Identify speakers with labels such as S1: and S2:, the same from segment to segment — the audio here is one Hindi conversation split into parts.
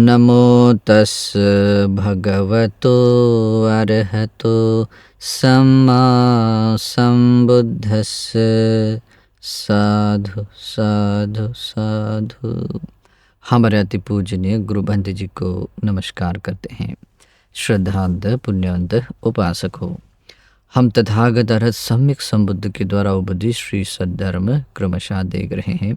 S1: नमो तस् भगवतो अरहतो सम्मा संबुद्धस्स। साधु साधु साधु। हमारे अति पूजनीय गुरु बंधु जी को नमस्कार करते हैं। श्रद्धांत पुण्यवंत उपासक हो, हम तथागत अरहत सम्यक संबुद्ध के द्वारा उपदिष्ट श्री सद्धर्म क्रमशः देख रहे हैं।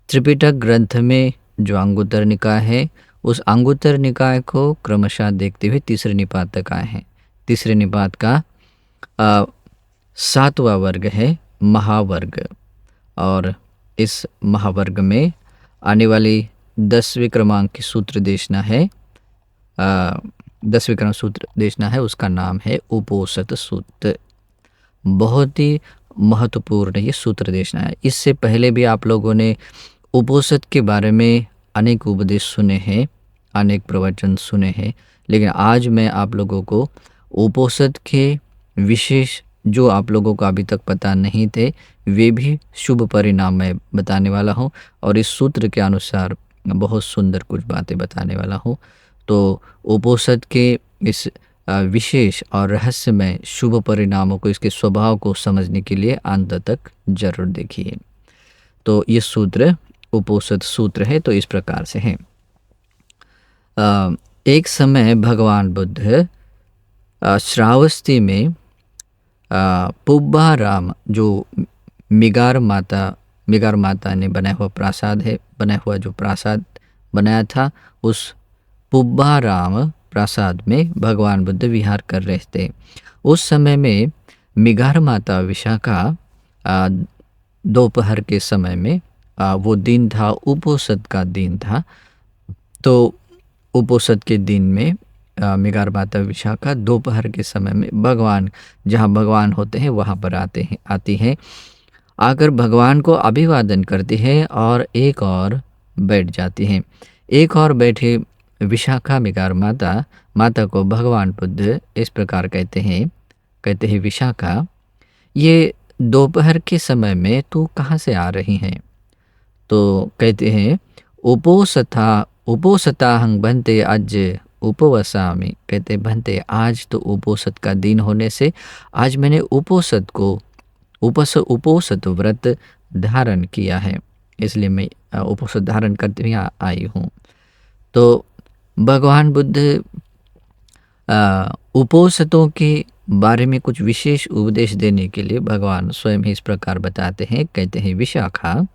S1: त्रिपिटक ग्रंथ में जो अंगुत्तर निकाय है, उस अंगुत्तर निकाय को क्रमशः देखते हुए तीसरे निपात तक आए हैं। तीसरे निपात का 7वां वर्ग है महावर्ग, और इस महावर्ग में आने वाली 10वें क्रमांक की सूत्र देशना है। 10वें क्रम सूत्र देशना है, उसका नाम है उपोसत सूत्र। बहुत ही महत्वपूर्ण ये सूत्र देशना है। इससे पहले भी आप लोगों ने उपोसत के बारे में अनेक उपदेश सुने हैं, अनेक प्रवचन सुने हैं, लेकिन आज मैं आप लोगों को उपोसत के विशेष जो आप लोगों को अभी तक पता नहीं थे वे भी शुभ परिणाम मैं बताने वाला हूँ, और इस सूत्र के अनुसार बहुत सुंदर कुछ बातें बताने वाला हूँ। तो उपोसत के इस विशेष और रहस्यमय शुभ परिणामों को, इसके स्वभाव को समझने के लिए अंत तक जरूर देखिए। तो ये सूत्र उपोसत सूत्र है, तो इस प्रकार से है। एक समय भगवान बुद्ध श्रावस्ती में पुब्बा राम, जो मिगार माता ने बनाया हुआ प्रासाद है, बनाया हुआ जो प्रासाद बनाया था, उस पुब्बा राम प्रासाद में भगवान बुद्ध विहार कर रहे थे। उस समय में मिगार माता विशाखा दोपहर के समय में वो दिन था, उपोसत का दिन था। तो उपोसत के दिन में मिगार माता विशाखा दोपहर के समय में भगवान, जहाँ भगवान होते हैं वहाँ पर आती हैं, आकर भगवान को अभिवादन करती है और एक और बैठ जाती हैं। एक और बैठे विशाखा मिगार माता को भगवान बुद्ध इस प्रकार कहते हैं, विशाखा, ये दोपहर के समय में तू कहाँ से आ रही हैं? तो कहते हैं, उपोसताहं भन्ते अज उपवसामि। कहते भन्ते, आज तो उपोसत का दिन होने से आज मैंने उपोसत व्रत धारण किया है, इसलिए मैं उपोसत धारण करते हुए आई हूँ। तो भगवान बुद्ध उपोसतों के बारे में कुछ विशेष उपदेश देने के लिए भगवान स्वयं ही इस प्रकार बताते हैं। कहते हैं, विशाखा,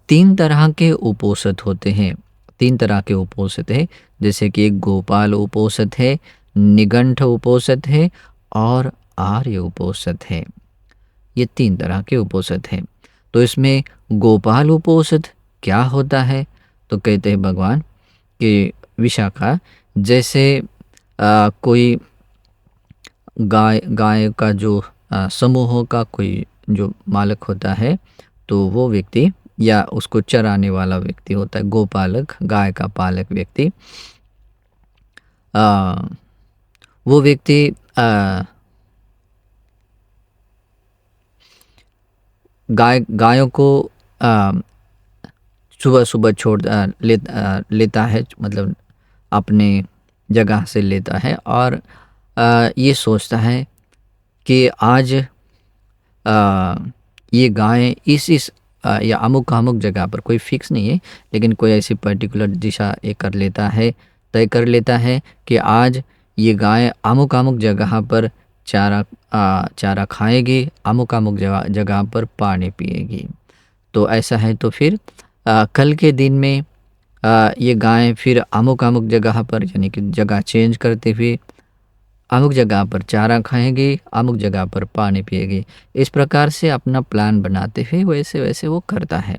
S1: 3 तरह के उपोसत होते हैं। 3 तरह के उपोसत है, जैसे कि एक गोपाल उपोसत है, निगंठ उपोसत है और आर्य उपोसत है। ये 3 तरह के उपोसत हैं। तो इसमें गोपाल उपोसत क्या होता है? तो कहते हैं भगवान कि विशाखा, जैसे कोई गाय का जो समूहों का कोई जो मालिक होता है, तो वो व्यक्ति या उसको चराने वाला व्यक्ति होता है गोपालक, गाय का पालक व्यक्ति। वो व्यक्ति गायों को सुबह सुबह छोड़ लेता है, मतलब अपने जगह से लेता है, और ये सोचता है कि आज ये गाय इस या अमुक जगह पर, कोई फिक्स नहीं है, लेकिन कोई ऐसी पर्टिकुलर दिशा तय कर लेता है कि आज ये गाय अमुक जगह पर चारा खाएगी, अमुक जगह पर पानी पिएगी। तो ऐसा है, तो फिर कल के दिन में ये गाय फिर अमुक जगह पर, यानी कि जगह चेंज करते हुए अमुक जगह पर चारा खाएगी, अमुक जगह पर पानी पिएगी। इस प्रकार से अपना प्लान बनाते हुए वैसे वैसे वो करता है।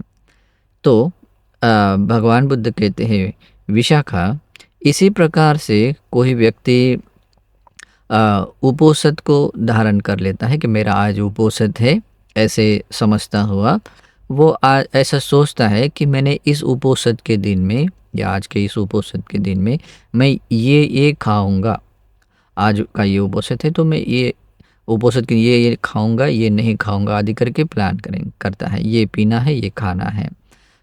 S1: तो भगवान बुद्ध कहते हैं, विशाखा, इसी प्रकार से कोई व्यक्ति उपोसत को धारण कर लेता है कि मेरा आज उपोसत है, ऐसे समझता हुआ वो आज ऐसा सोचता है कि मैंने इस उपोसत के दिन में, या आज के इस उपोसत के दिन में मैं ये खाऊंगा। आज का ये उपोसत है तो मैं ये उपोसत के ये खाऊंगा, ये नहीं खाऊंगा आदि करके प्लान करता है। ये पीना है, ये खाना है।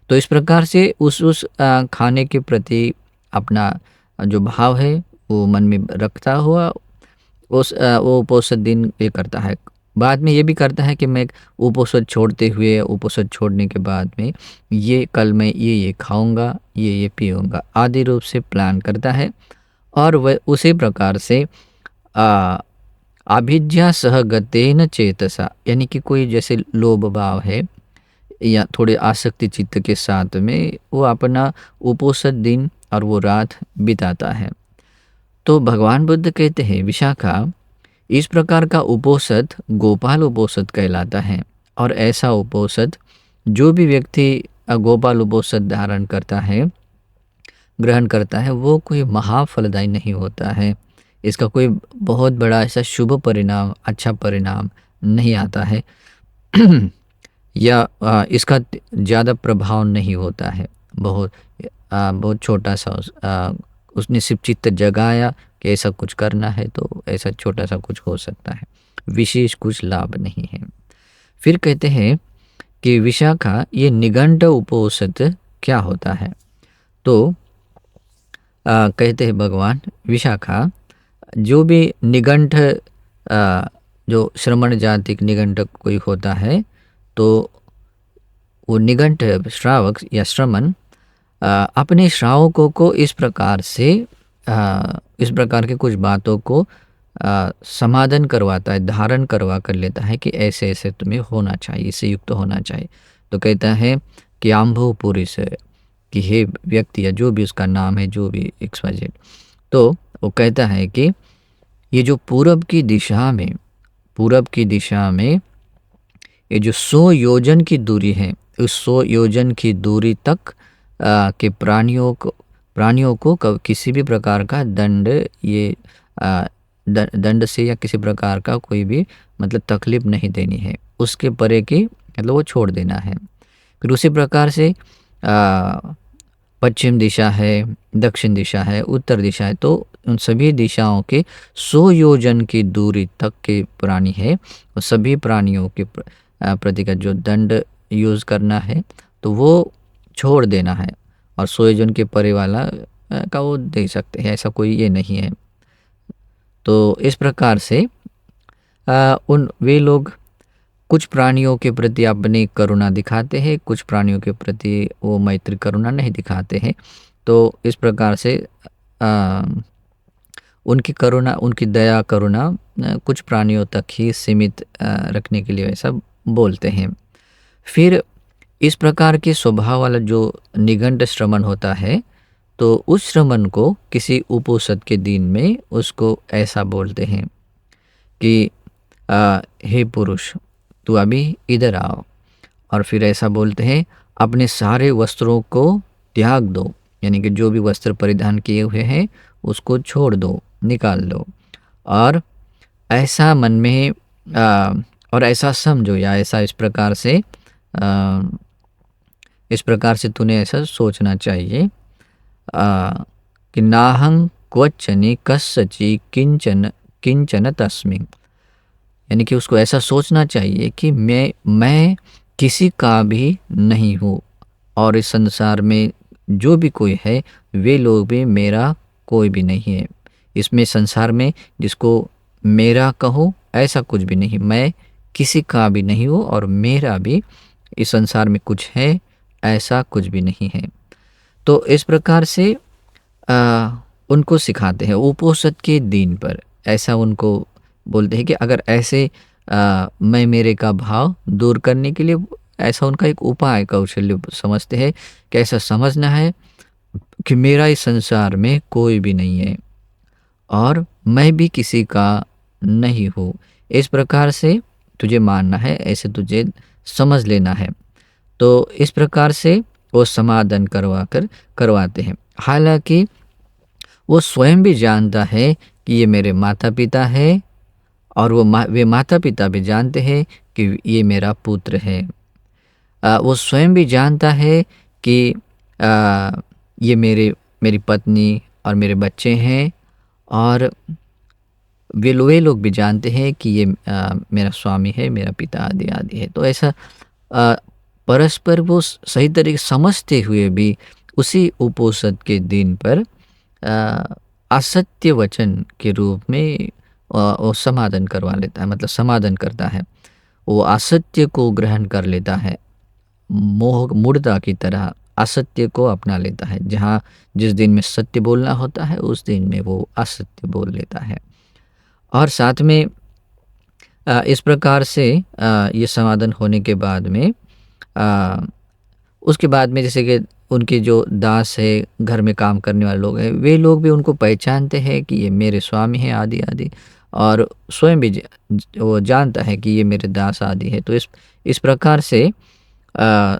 S1: तो इस प्रकार से उस खाने के प्रति अपना जो भाव है वो मन में रखता हुआ वो उपोषद दिन ये करता है। बाद में ये भी करता है कि मैं उपोषद छोड़ते हुए, उपोषद छोड़ने के बाद में ये कल मैं ये खाऊँगा, ये पीऊँगा आदि रूप से प्लान करता है। और वह उसी प्रकार से अ, अभिज्ञा सहगतेन चेतसा, यानी कि कोई जैसे लोभ भाव है या थोड़े आसक्ति चित्त के साथ में वो अपना उपोषद दिन और वो रात बिताता है। तो भगवान बुद्ध कहते हैं विशाखा, इस प्रकार का उपोषद गोपाल उपोषद कहलाता है। और ऐसा उपोषद जो भी व्यक्ति गोपाल उपोषद धारण करता है, ग्रहण करता है, वो कोई महाफलदायी नहीं होता है। इसका कोई बहुत बड़ा ऐसा शुभ परिणाम, अच्छा परिणाम नहीं आता है या इसका ज़्यादा प्रभाव नहीं होता है। बहुत छोटा सा उसने सिर्फ चित्त जगाया कि ऐसा कुछ करना है तो ऐसा छोटा सा कुछ हो सकता है, विशेष कुछ लाभ नहीं है। फिर कहते हैं कि विशाखा, ये निगंड उपोषद क्या होता है? तो कहते हैं भगवान विशाखा, जो भी निगंठ जो श्रमण जातिक निगंठ कोई होता है, तो वो निगंठ श्रावक या श्रमण अपने श्रावकों को इस प्रकार से इस प्रकार के कुछ बातों को समाधान करवाता है, धारण करवा कर लेता है कि ऐसे ऐसे तुम्हें होना चाहिए, इससे युक्त होना चाहिए। तो कहता है कि आम्भो पुरुष, कि हे व्यक्ति या जो भी उसका नाम है, जो भी XYZ, तो वो कहता है कि ये जो पूरब की दिशा में ये जो 100 योजन की दूरी है, उस 100 योजन की दूरी तक के प्राणियों को किसी भी प्रकार का दंड से या किसी प्रकार का कोई भी मतलब तकलीफ नहीं देनी है, उसके परे की मतलब वो छोड़ देना है। फिर उसी प्रकार से पश्चिम दिशा है, दक्षिण दिशा है, उत्तर दिशा है, तो उन सभी दिशाओं के 100 योजन की दूरी तक के प्राणी है, और सभी प्राणियों के प्रति का जो दंड यूज़ करना है तो वो छोड़ देना है, और 100 योजन के परे वाला का वो दे सकते हैं, ऐसा कोई ये नहीं है। तो इस प्रकार से वे लोग कुछ प्राणियों के प्रति अपनी करुणा दिखाते हैं, कुछ प्राणियों के प्रति वो मैत्री करुणा नहीं दिखाते हैं। तो इस प्रकार से उनकी करुणा, उनकी दया करुणा कुछ प्राणियों तक ही सीमित रखने के लिए ऐसा बोलते हैं। फिर इस प्रकार के स्वभाव वाला जो निगंड श्रमण होता है, तो उस श्रमण को किसी उपोषद के दिन में उसको ऐसा बोलते हैं कि हे पुरुष, तू अभी इधर आओ। और फिर ऐसा बोलते हैं, अपने सारे वस्त्रों को त्याग दो, यानी कि जो भी वस्त्र परिधान किए हुए हैं उसको छोड़ दो, निकाल दो, और ऐसा मन में और ऐसा समझो, या ऐसा इस प्रकार से तूने ऐसा सोचना चाहिए कि नाहं क्वचनि कस्यचि किंचन तस्मिन्, यानी कि उसको ऐसा सोचना चाहिए कि मैं किसी का भी नहीं हूँ, और इस संसार में जो भी कोई है वे लोग भी मेरा कोई भी नहीं है। इसमें संसार में जिसको मेरा कहो ऐसा कुछ भी नहीं, मैं किसी का भी नहीं हूँ, और मेरा भी इस संसार में कुछ है ऐसा कुछ भी नहीं है। तो इस प्रकार से उनको सिखाते हैं उपोषद के दिन पर, ऐसा उनको बोलते हैं कि अगर ऐसे मैं मेरे का भाव दूर करने के लिए ऐसा उनका एक उपाय कौशल्य समझते हैं कि ऐसा समझना है कि मेरा इस संसार में कोई भी नहीं है और मैं भी किसी का नहीं हूँ। इस प्रकार से तुझे मानना है, ऐसे तुझे समझ लेना है। तो इस प्रकार से वो समाधान करवाते हैं। हालांकि वो स्वयं भी जानता है कि ये मेरे माता पिता है, और वे माता पिता भी जानते हैं कि ये मेरा पुत्र है। वो स्वयं भी जानता है कि ये मेरी पत्नी और मेरे बच्चे हैं, और वे लोग भी जानते हैं कि ये मेरा स्वामी है, मेरा पिता आदि आदि है। तो ऐसा परस्पर वो सही तरीके समझते हुए भी उसी उपोषद के दिन पर असत्य वचन के रूप में वो समाधान करवा लेता है, मतलब समाधान करता है। वो असत्य को ग्रहण कर लेता है, मोह मूढ़ता की तरह असत्य को अपना लेता है। जहाँ जिस दिन में सत्य बोलना होता है उस दिन में वो असत्य बोल लेता है। और साथ में इस प्रकार से ये समाधान होने के बाद में अ, उसके बाद में जैसे कि उनके जो दास है, घर में काम करने वाले लोग हैं, वे लोग भी उनको पहचानते हैं कि ये मेरे स्वामी हैं आदि आदि, और स्वयं भी वो जानता है कि ये मेरे दास आदि है। तो इस प्रकार से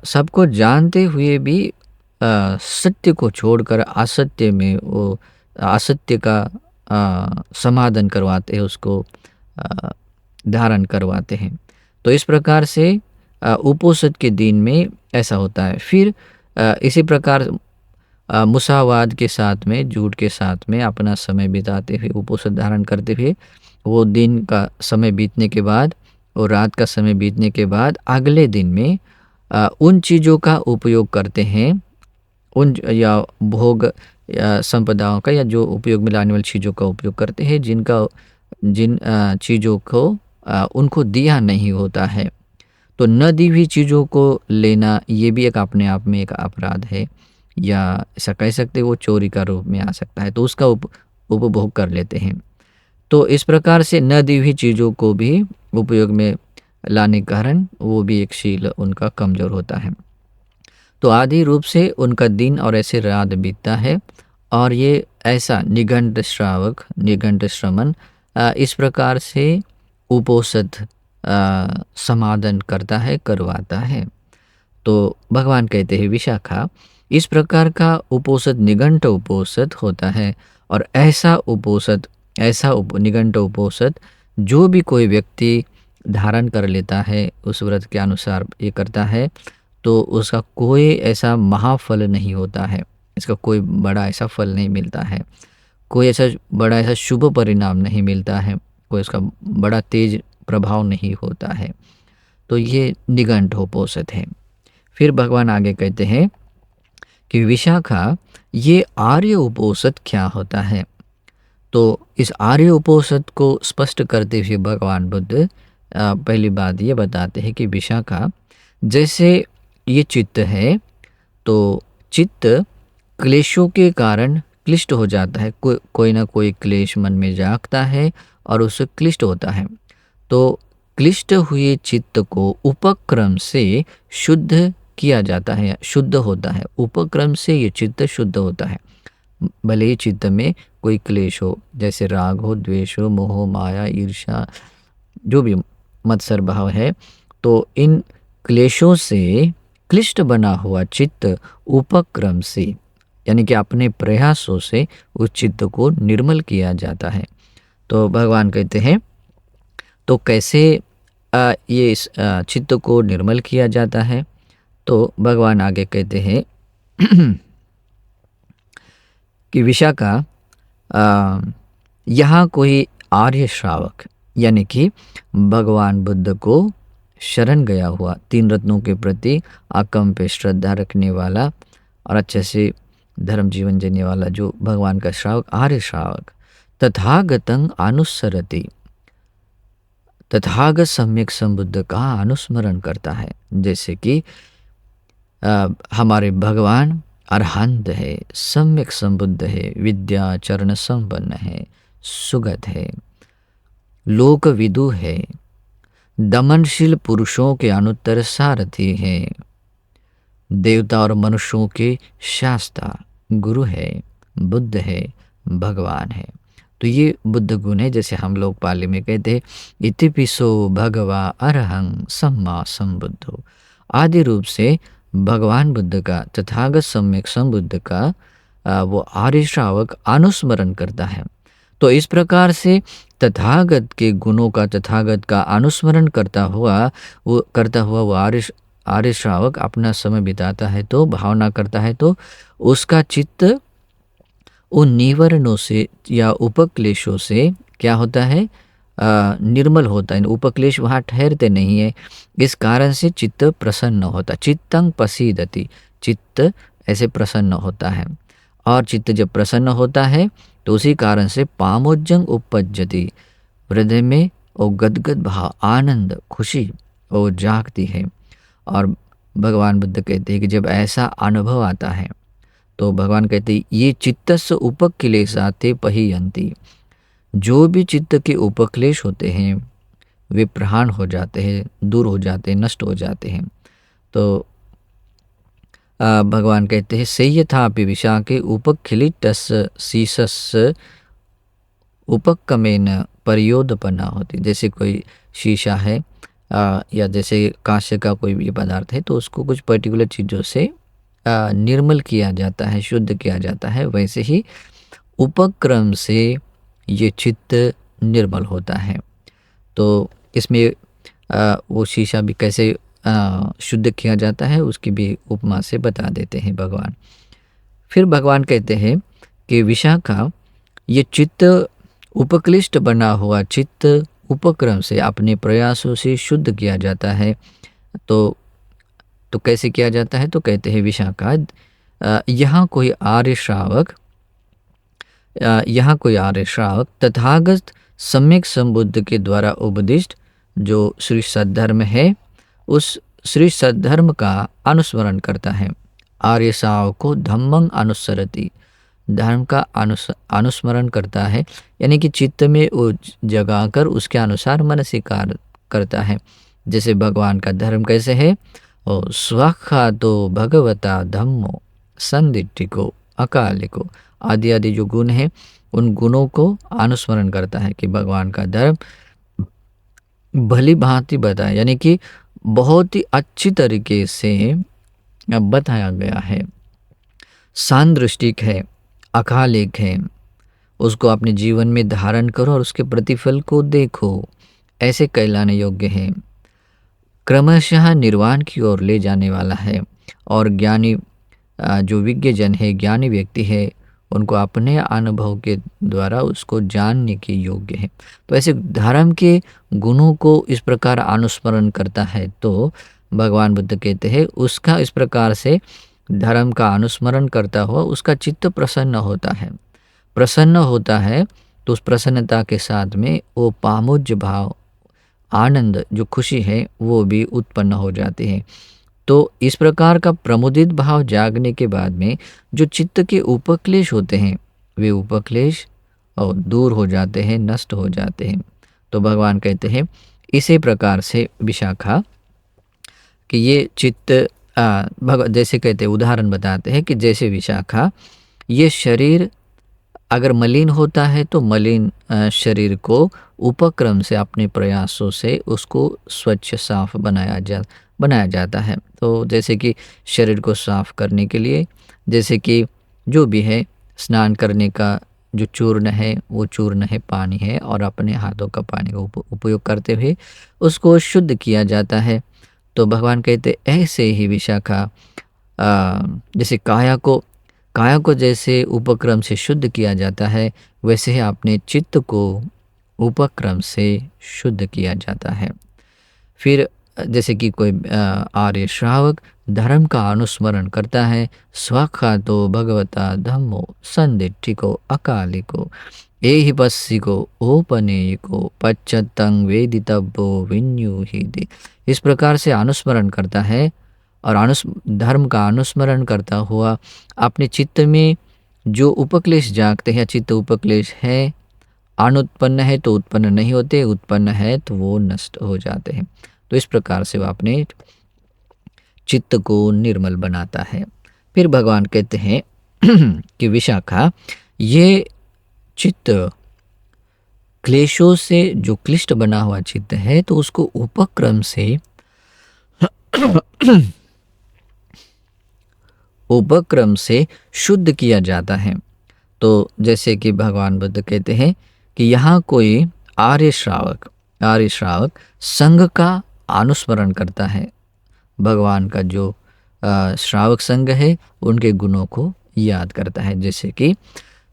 S1: सबको जानते हुए भी सत्य को छोड़कर असत्य में वो असत्य का समाधान करवाते हैं, उसको अ, धारण करवाते हैं। तो इस प्रकार से उपोषद के दिन में ऐसा होता है। फिर इसी प्रकार मुसावाद के साथ में, झूठ के साथ में अपना समय बिताते हुए, उपोषद धारण करते हुए, वो दिन का समय बीतने के बाद और रात का समय बीतने के बाद अगले दिन में उन चीज़ों का उपयोग करते हैं, या भोग या संपदाओं का, या जो उपयोग में लाने वाली चीज़ों का उपयोग करते हैं जिन चीज़ों को उनको दिया नहीं होता है। तो न दी हुई चीज़ों को लेना ये भी एक अपने आप में एक अपराध है, या ऐसा कह सकते हैं वो चोरी का रूप में आ सकता है। तो उसका उपभोग कर लेते हैं। तो इस प्रकार से न दी हुई चीज़ों को भी उपयोग में लाने के कारण वो भी एक शील उनका कमज़ोर होता है। तो आदि रूप से उनका दिन और ऐसे रात बीतता है, और ये ऐसा निघंट श्रावक, निघंट श्रमण इस प्रकार से उपोषद समाधान करता है, करवाता है। तो भगवान कहते हैं विशाखा, इस प्रकार का उपोषद निघंट उपोषद होता है, और ऐसा उपोषद, ऐसा निघंट उपोषद जो भी कोई व्यक्ति धारण कर लेता है, उस व्रत के अनुसार ये करता है, तो उसका कोई ऐसा महाफल नहीं होता है, इसका कोई बड़ा ऐसा फल नहीं मिलता है, कोई ऐसा बड़ा ऐसा शुभ परिणाम नहीं मिलता है, कोई इसका बड़ा तेज प्रभाव नहीं होता है। तो ये निघंट उपोषद है। फिर भगवान आगे कहते हैं कि विशाखा, ये आर्य उपोषद क्या होता है। तो इस आर्य उपोषद को स्पष्ट करते हुए भगवान बुद्ध पहली बात ये बताते हैं कि विशाखा, जैसे ये चित्त है, तो चित्त क्लेशों के कारण क्लिष्ट हो जाता है, कोई ना कोई क्लेश मन में जागता है और उससे क्लिष्ट होता है। तो क्लिष्ट हुए चित्त को उपक्रम से शुद्ध किया जाता है, शुद्ध होता है। उपक्रम से ये चित्त शुद्ध होता है। भले ही चित्त में कोई क्लेश हो, जैसे राग हो, द्वेष हो, मोह, माया, ईर्ष्या, जो भी मत्सर भाव है, तो इन क्लेशों से क्लिष्ट बना हुआ चित्त उपक्रम से, यानी कि अपने प्रयासों से उस चित्त को निर्मल किया जाता है। तो भगवान कहते हैं, तो कैसे ये इस चित्त को निर्मल किया जाता है। तो भगवान आगे कहते हैं कि विशाखा, यहाँ कोई आर्य श्रावक, यानी कि भगवान बुद्ध को शरण गया हुआ, तीन रत्नों के प्रति अकम्प श्रद्धा रखने वाला और अच्छे से धर्म जीवन जीने वाला जो भगवान का श्रावक, आर्य श्रावक, तथागतं अनुसरति, तथागत सम्यक संबुद्ध का अनुस्मरण करता है। जैसे कि हमारे भगवान अरहंत है, सम्यक संबुद्ध है, विद्या चरण संपन्न है, सुगत है, लोकविदु है, दमनशील पुरुषों के अनुत्तर सारथी है, देवता और मनुष्यों के शास्ता गुरु है, बुद्ध है, भगवान है। तो ये बुद्ध गुण है, जैसे हम लोग पाली में कहते हैं, इतिपिसो भगवा अरहं सम्मा संबुद्धो। आदि रूप से भगवान बुद्ध का, तथागत सम्यक संबुद्ध का वो आर्य श्रावक अनुस्मरण करता है। तो इस प्रकार से तथागत के गुणों का, तथागत का अनुस्मरण करता हुआ वो आर्य श्रावक अपना समय बिताता है, तो भावना करता है, तो उसका चित्त उन निवरणों से या उपक्लेशों से क्या होता है, निर्मल होता है। उपक्लेश वहाँ ठहरते नहीं है, इस कारण से चित्त प्रसन्न होता, चित्तं प्रसीदति, चित्त ऐसे प्रसन्न होता है। और चित्त जब प्रसन्न होता है तो उसी कारण से पामोज्जंग उपपज्जति, हृदय में वो गदगद भाव, आनंद, खुशी वो जागती है। और भगवान बुद्ध कहते हैं कि जब ऐसा अनुभव आता है तो भगवान कहते हैं ये चित्तस्य उपक्लेशाते पहियन्ति, जो भी चित्त के उपक्लेश होते हैं वे प्रहान हो जाते हैं, दूर हो जाते हैं, नष्ट हो जाते हैं। तो भगवान कहते हैं सेयथापि विशाखे उपखिलितस्य शीशस्य उपक्कमेन परियोदपना होती। जैसे कोई शीशा है या जैसे कांस्य का कोई भी पदार्थ है तो उसको कुछ पर्टिकुलर चीज़ों से निर्मल किया जाता है, शुद्ध किया जाता है, वैसे ही उपक्रम से ये चित्त निर्मल होता है। तो इसमें वो शीशा भी कैसे शुद्ध किया जाता है उसकी भी उपमा से बता देते हैं भगवान। फिर भगवान कहते हैं कि विशाखा, ये चित्त उपक्लिष्ट बना हुआ चित्त उपक्रम से अपने प्रयासों से शुद्ध किया जाता है। तो कैसे किया जाता है? तो कहते हैं विशाखा, यहाँ कोई आर्य श्रावक तथागत सम्यक संबुद्ध के द्वारा उपदिष्ट जो श्री सद्धर्म है उस श्री सद्धर्म का अनुस्मरण करता है। आर्य श्रावक को धम्मं अनुसरति, धर्म का अनुस्मरण करता है, यानी कि चित्त में वो जगाकर उसके अनुसार मनसीकार करता है। जैसे भगवान का धर्म कैसे है? और स्वाखा तो भगवता धम्मो संदिट्ठिको अकालिको, आदि आदि जो गुण है उन गुणों को अनुस्मरण करता है कि भगवान का धर्म भली भांति बताया, यानी कि बहुत ही अच्छी तरीके से बताया गया है, सांदृष्टिक है, अकालिक है, उसको अपने जीवन में धारण करो और उसके प्रतिफल को देखो, ऐसे कहलाने योग्य है, क्रमशः निर्वाण की ओर ले जाने वाला है। और ज्ञानी जो विज्ञ जन है, ज्ञानी व्यक्ति है, उनको अपने अनुभव के द्वारा उसको जानने के योग्य है। तो ऐसे धर्म के गुणों को इस प्रकार अनुस्मरण करता है तो भगवान बुद्ध कहते हैं उसका इस प्रकार से धर्म का अनुस्मरण करता हुआ उसका चित्त प्रसन्न होता है। प्रसन्न होता है तो उस प्रसन्नता के साथ में वो पामुज्य भाव, आनंद, जो खुशी है वो भी उत्पन्न हो जाती है। तो इस प्रकार का प्रमुदित भाव जागने के बाद में जो चित्त के उपक्लेश होते हैं वे उपक्लेश और दूर हो जाते हैं, नष्ट हो जाते हैं। तो भगवान कहते हैं इसी प्रकार से विशाखा कि ये चित्त जैसे कहते हैं, उदाहरण बताते हैं कि जैसे विशाखा, ये शरीर अगर मलिन होता है तो मलिन शरीर को उपक्रम से अपने प्रयासों से उसको स्वच्छ साफ बनाया जाता है। तो जैसे कि शरीर को साफ करने के लिए जैसे कि जो भी है स्नान करने का जो चूर्ण है वो चूर्ण है, पानी है, और अपने हाथों का पानी का उपयोग करते हुए उसको शुद्ध किया जाता है। तो भगवान कहते ऐसे ही विशाखा जैसे काया को जैसे उपक्रम से शुद्ध किया जाता है वैसे ही अपने चित्त को उपक्रम से शुद्ध किया जाता है। फिर जैसे कि कोई आर्य श्रावक धर्म का अनुस्मरण करता है, स्वाखा तो भगवता धम्मो संदिट्ठिको अकालिको एहि पस्सिको ओपनेयिको पच्चतंग वेदितव्यो विन्यूहिते। इस प्रकार से अनुस्मरण करता है और धर्म का अनुस्मरण करता हुआ अपने चित्त में जो उपक्लेश जागते हैं, चित्त उपक्लेश है, अनुत्पन्न है तो उत्पन्न नहीं होते, उत्पन्न है तो वो नष्ट हो जाते हैं। तो इस प्रकार से वो अपने चित्त को निर्मल बनाता है। फिर भगवान कहते हैं कि विशाखा, ये चित्त क्लेशों से जो क्लिष्ट बना हुआ चित्त है तो उसको उपक्रम से शुद्ध किया जाता है। तो जैसे कि भगवान बुद्ध कहते हैं कि यहाँ कोई आर्य श्रावक संघ का अनुस्मरण करता है, भगवान का जो श्रावक संघ है उनके गुणों को याद करता है। जैसे कि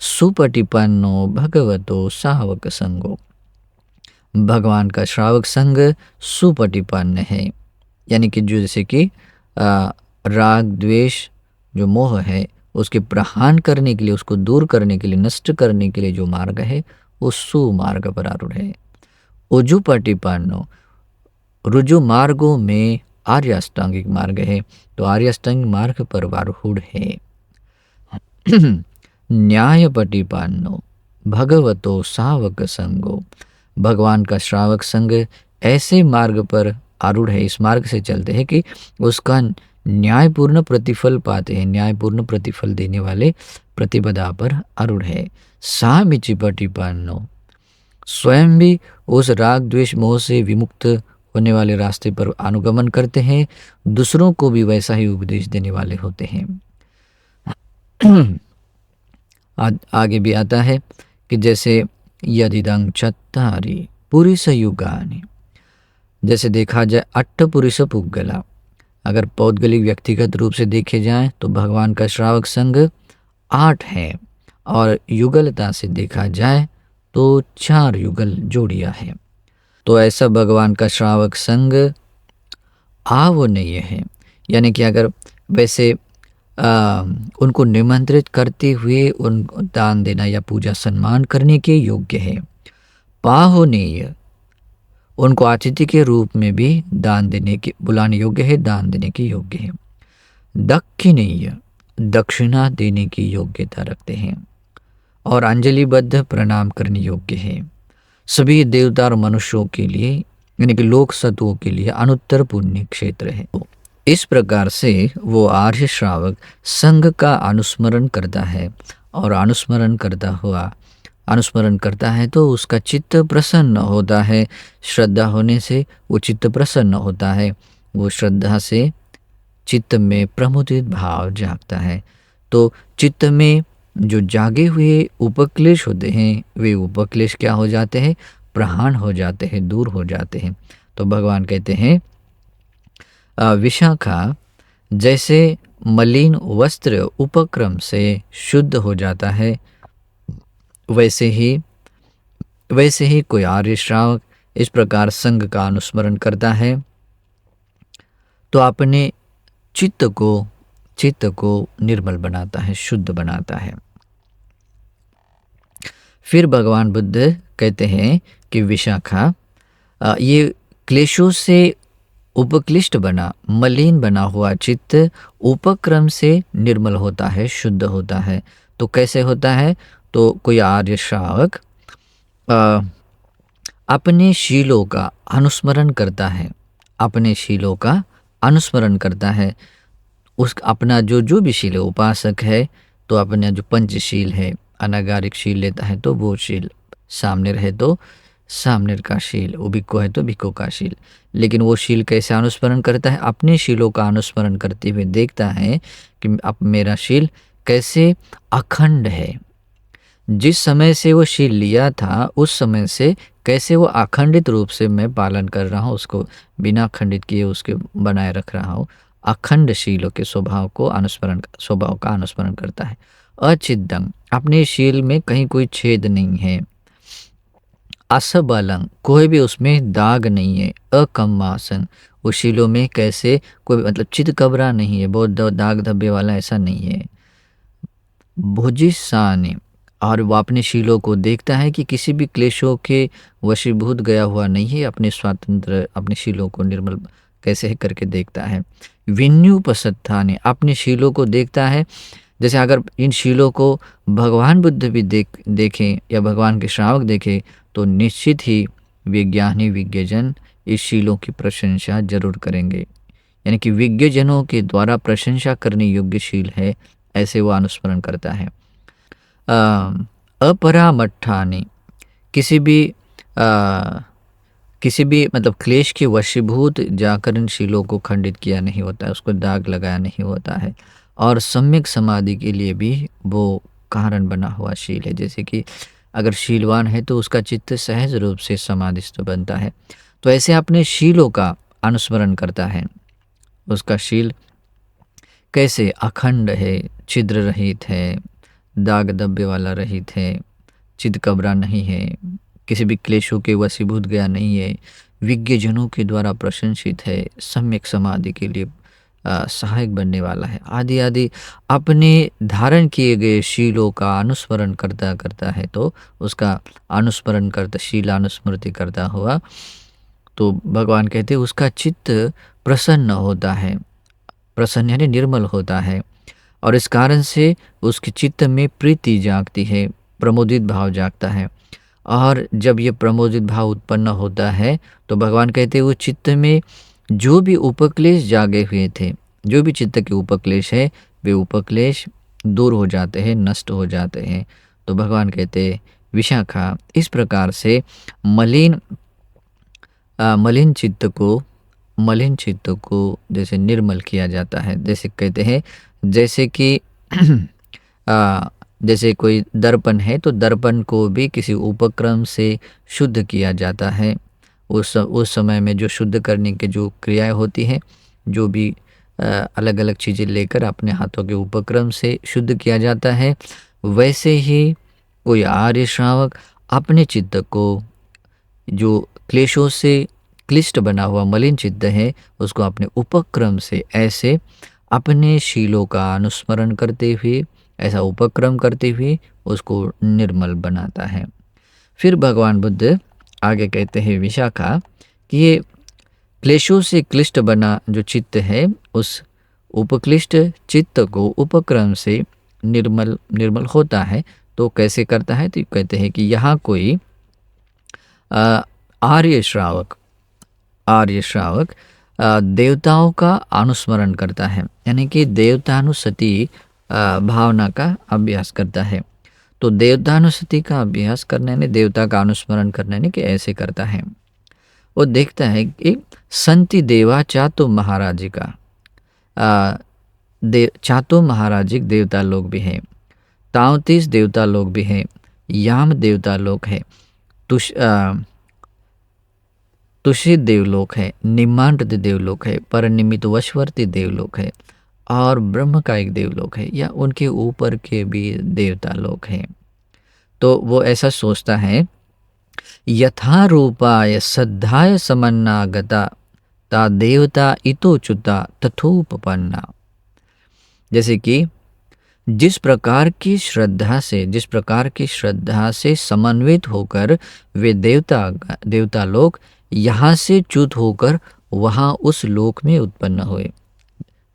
S1: सुपटिपन्नो भगवतो सावक संगो, भगवान का श्रावक संघ सुपटिपन्न है, यानी कि जो जैसे कि राग द्वेष जो मोह है उसके प्रहान करने के लिए, उसको दूर करने के लिए, नष्ट करने के लिए जो मार्ग है वो सुमार्ग पर आरूढ़ है। उजुपटिपन्नो, रुजु मार्गों में आर्य अष्टांगिक मार्ग है, तो आर्य अष्टांगिक मार्ग पर आरूढ़ है। न्यायपटिपन्नो भगवतो सावक संगो, भगवान का श्रावक संग ऐसे मार्ग पर आरूढ़ है, इस मार्ग से चलते हैं कि उसका न्यायपूर्ण प्रतिफल पाते हैं, न्यायपूर्ण प्रतिफल देने वाले प्रतिपदा पर आरूढ़ है। सामिचिपटिपन्नो, स्वयं भी उस राग द्वेष मोह से विमुक्त होने वाले रास्ते पर अनुगमन करते हैं, दूसरों को भी वैसा ही उपदेश देने वाले होते हैं। आगे भी आता है कि जैसे यदिदं चत्तारि पुरुष युगानि, जैसे देखा जाए अट्ठपुरुष पुग्गला, अगर पौद्गलिक व्यक्तिगत रूप से देखे जाए तो भगवान का श्रावक संग 8 है, और युगलता से देखा जाए तो 4 युगल जोड़ियाँ है। तो ऐसा भगवान का श्रावक संग आवनीय है, यानी कि अगर वैसे उनको निमंत्रित करते हुए उनको दान देना या पूजा सम्मान करने के योग्य है। पाहुनीय, उनको अतिथि के रूप में भी दान देने के बुलाने योग्य है, दान देने के योग्य है। दक्षिणीय, दक्षिणा देने की योग्यता रखते हैं, और अंजलिबद्ध प्रणाम करने योग्य है। सभी देवता और मनुष्यों के लिए, यानी कि लोक सत्वों के लिए अनुत्तर पुण्य क्षेत्र है। इस प्रकार से वो आर्य श्रावक संघ का अनुस्मरण करता है, और अनुस्मरण करता है तो उसका चित्त प्रसन्न होता है। श्रद्धा होने से वो चित्त प्रसन्न होता है, वो श्रद्धा से चित्त में प्रमुदित भाव जागता है। तो चित्त में जो जागे हुए उपक्लेश होते हैं, वे उपक्लेश क्या हो जाते हैं? प्रहान हो जाते हैं, दूर हो जाते हैं। तो भगवान कहते हैं विशाखा, जैसे मलिन वस्त्र उपक्रम से शुद्ध हो जाता है, वैसे ही कोई आर्य श्रावक इस प्रकार संघ का अनुस्मरण करता है तो अपने चित्त को निर्मल बनाता है, शुद्ध बनाता है। फिर भगवान बुद्ध कहते हैं कि विशाखा, ये क्लेशों से उपक्लिष्ट बना, मलिन बना हुआ चित्त उपक्रम से निर्मल होता है, शुद्ध होता है। तो कैसे होता है? तो कोई आर्य श्रावक अपने शीलों का अनुस्मरण करता है, अपने शीलों का अनुस्मरण करता है। उस अपना जो भी शील है, उपासक है तो अपना जो पंचशील है, अनागारिक शील लेता है तो वो शील, सामने रहे तो सामने का शील, वो भिक्खु है तो भिक्खु का शील। लेकिन वो शील कैसे अनुस्मरण करता है? अपने शीलों का अनुस्मरण करते हुए देखता है कि अब मेरा शील कैसे अखंड है। जिस समय से वो शील लिया था उस समय से कैसे वो अखंडित रूप से मैं पालन कर रहा हूँ, उसको बिना खंडित किए उसके बनाए रख रहा हूँ। अखंड शीलों के स्वभाव का अनुस्मरण करता है। अचिदं, अपने शील में कहीं कोई छेद नहीं है। असबलंग, कोई भी उसमें दाग नहीं है। अकम्मासन, वो शीलों में कैसे कोई मतलब चितकबरा नहीं है, बहुत दाग धब्बे वाला ऐसा नहीं है। भुजिसाने, और वो अपने शीलों को देखता है कि किसी भी क्लेशों के वशीभूत गया हुआ नहीं है, अपने स्वतंत्र अपने शीलों को निर्मल कैसे है करके देखता है। विन्युपसत्थाने, अपने शीलों को देखता है। जैसे अगर इन शीलों को भगवान बुद्ध भी देखें या भगवान के श्रावक देखें तो निश्चित ही विज्ञानी विज्ञजन इस शीलों की प्रशंसा जरूर करेंगे, यानी कि विज्ञजनों के द्वारा प्रशंसा करने योग्य शील है, ऐसे वो अनुस्मरण करता है। अपरामट्ठानि, किसी भी मतलब क्लेश के वशीभूत जाकर इन शीलों को खंडित किया नहीं होता है, उसको दाग लगाया नहीं होता है। और सम्यक समाधि के लिए भी वो कारण बना हुआ शील है। जैसे कि अगर शीलवान है तो उसका चित्त सहज रूप से समाधिस्थ बनता है। तो ऐसे अपने शीलों का अनुस्मरण करता है, उसका शील कैसे अखंड है, छिद्र रहित है, दाग धब्बे वाला रहित है, चितकबरा नहीं है, किसी भी क्लेशों के वशीभूत गया नहीं है, विज्ञजनों के द्वारा प्रशंसित है, सम्यक समाधि के लिए सहायक बनने वाला है। आदि आदि अपने धारण किए गए शीलों का अनुस्मरण करता करता है तो उसका अनुस्मरण करता, शील अनुस्मृति करता हुआ, तो भगवान कहते हैं उसका चित्त प्रसन्न होता है। प्रसन्न यानी निर्मल होता है, और इस कारण से उसके चित्त में प्रीति जागती है, प्रमोदित भाव जागता है। और जब ये प्रमोदित भाव उत्पन्न होता है तो भगवान कहते हैं वो चित्त में जो भी उपक्लेश जागे हुए थे, जो भी चित्त के उपक्लेश है, वे उपक्लेश दूर हो जाते हैं, नष्ट हो जाते हैं। तो भगवान कहते हैं विशाखा, इस प्रकार से मलिन मलिन चित्त को जैसे निर्मल किया जाता है। जैसे कहते हैं, जैसे कि जैसे कोई दर्पण है तो दर्पण को भी किसी उपक्रम से शुद्ध किया जाता है। उस समय में जो शुद्ध करने की जो क्रियाएं होती हैं, जो भी अलग अलग चीज़ें लेकर अपने हाथों के उपक्रम से शुद्ध किया जाता है, वैसे ही कोई आर्य श्रावक अपने चित्त को जो क्लेशों से क्लिष्ट बना हुआ मलिन चित्त है, उसको अपने उपक्रम से ऐसे अपने शीलों का अनुस्मरण करते हुए, ऐसा उपक्रम करते हुए उसको निर्मल बनाता है। फिर भगवान बुद्ध आगे कहते हैं विशाखा कि ये क्लेशों से क्लिष्ट बना जो चित्त है, उस उपक्लिष्ट चित्त को उपक्रम से निर्मल होता है। तो कैसे करता है? तो कहते हैं कि यहाँ कोई आर्य श्रावक देवताओं का अनुस्मरण करता है, यानी कि देवतानुसति भावना का अभ्यास करता है। तो देवतानुसति का अभ्यास करने ने, देवता का अनुस्मरण करने ने कि ऐसे करता है, वो देखता है कि संति देवा चातो महाराजिका, चातो महाराजिक देवता लोग भी हैं, 33 देवता लोग भी हैं, याम देवता लोग हैं, तुषित देवलोक है, निम्नांत देवलोक है, परनिमित वशवर्ती देवलोक है, और ब्रह्म का एक देवलोक है, या उनके ऊपर के भी देवता लोक हैं। तो वो ऐसा सोचता है, यथा रूपाय सद्धाय समन्नागता ता देवता इतोच्युता तथोपपन्ना। जैसे कि जिस प्रकार की श्रद्धा से समन्वित होकर वे देवता लोग यहाँ से च्युत होकर वहाँ उस लोक में उत्पन्न हुए।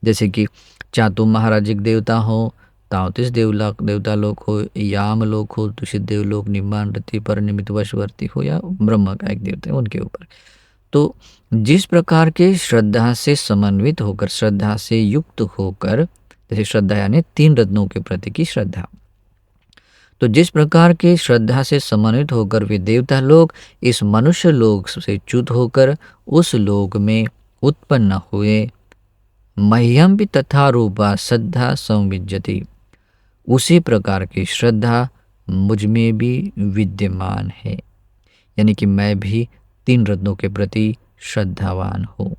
S1: जैसे कि चातु महाराजिक देवता हो, 33 देवता लोक हो, याम लोक हो, तुषित देवलोक, निम्नांत परनिमित वशवर्ती हो, या ब्रह्म का एक देवता है उनके ऊपर। तो जिस प्रकार के श्रद्धा से समन्वित होकर, श्रद्धा से युक्त होकर, जैसे श्रद्धा यानी 3 रत्नों के प्रति की श्रद्धा, तो जिस प्रकार के श्रद्धा से समन्वित होकर वे देवता लोग इस मनुष्य लोक से च्युत होकर उस लोक में उत्पन्न हुए, मह्यम भी तथा रूपा श्रद्धा संविज्यति, उसी प्रकार की श्रद्धा मुझ में भी विद्यमान है, यानी कि मैं भी 3 रत्नों के प्रति श्रद्धावान हूँ।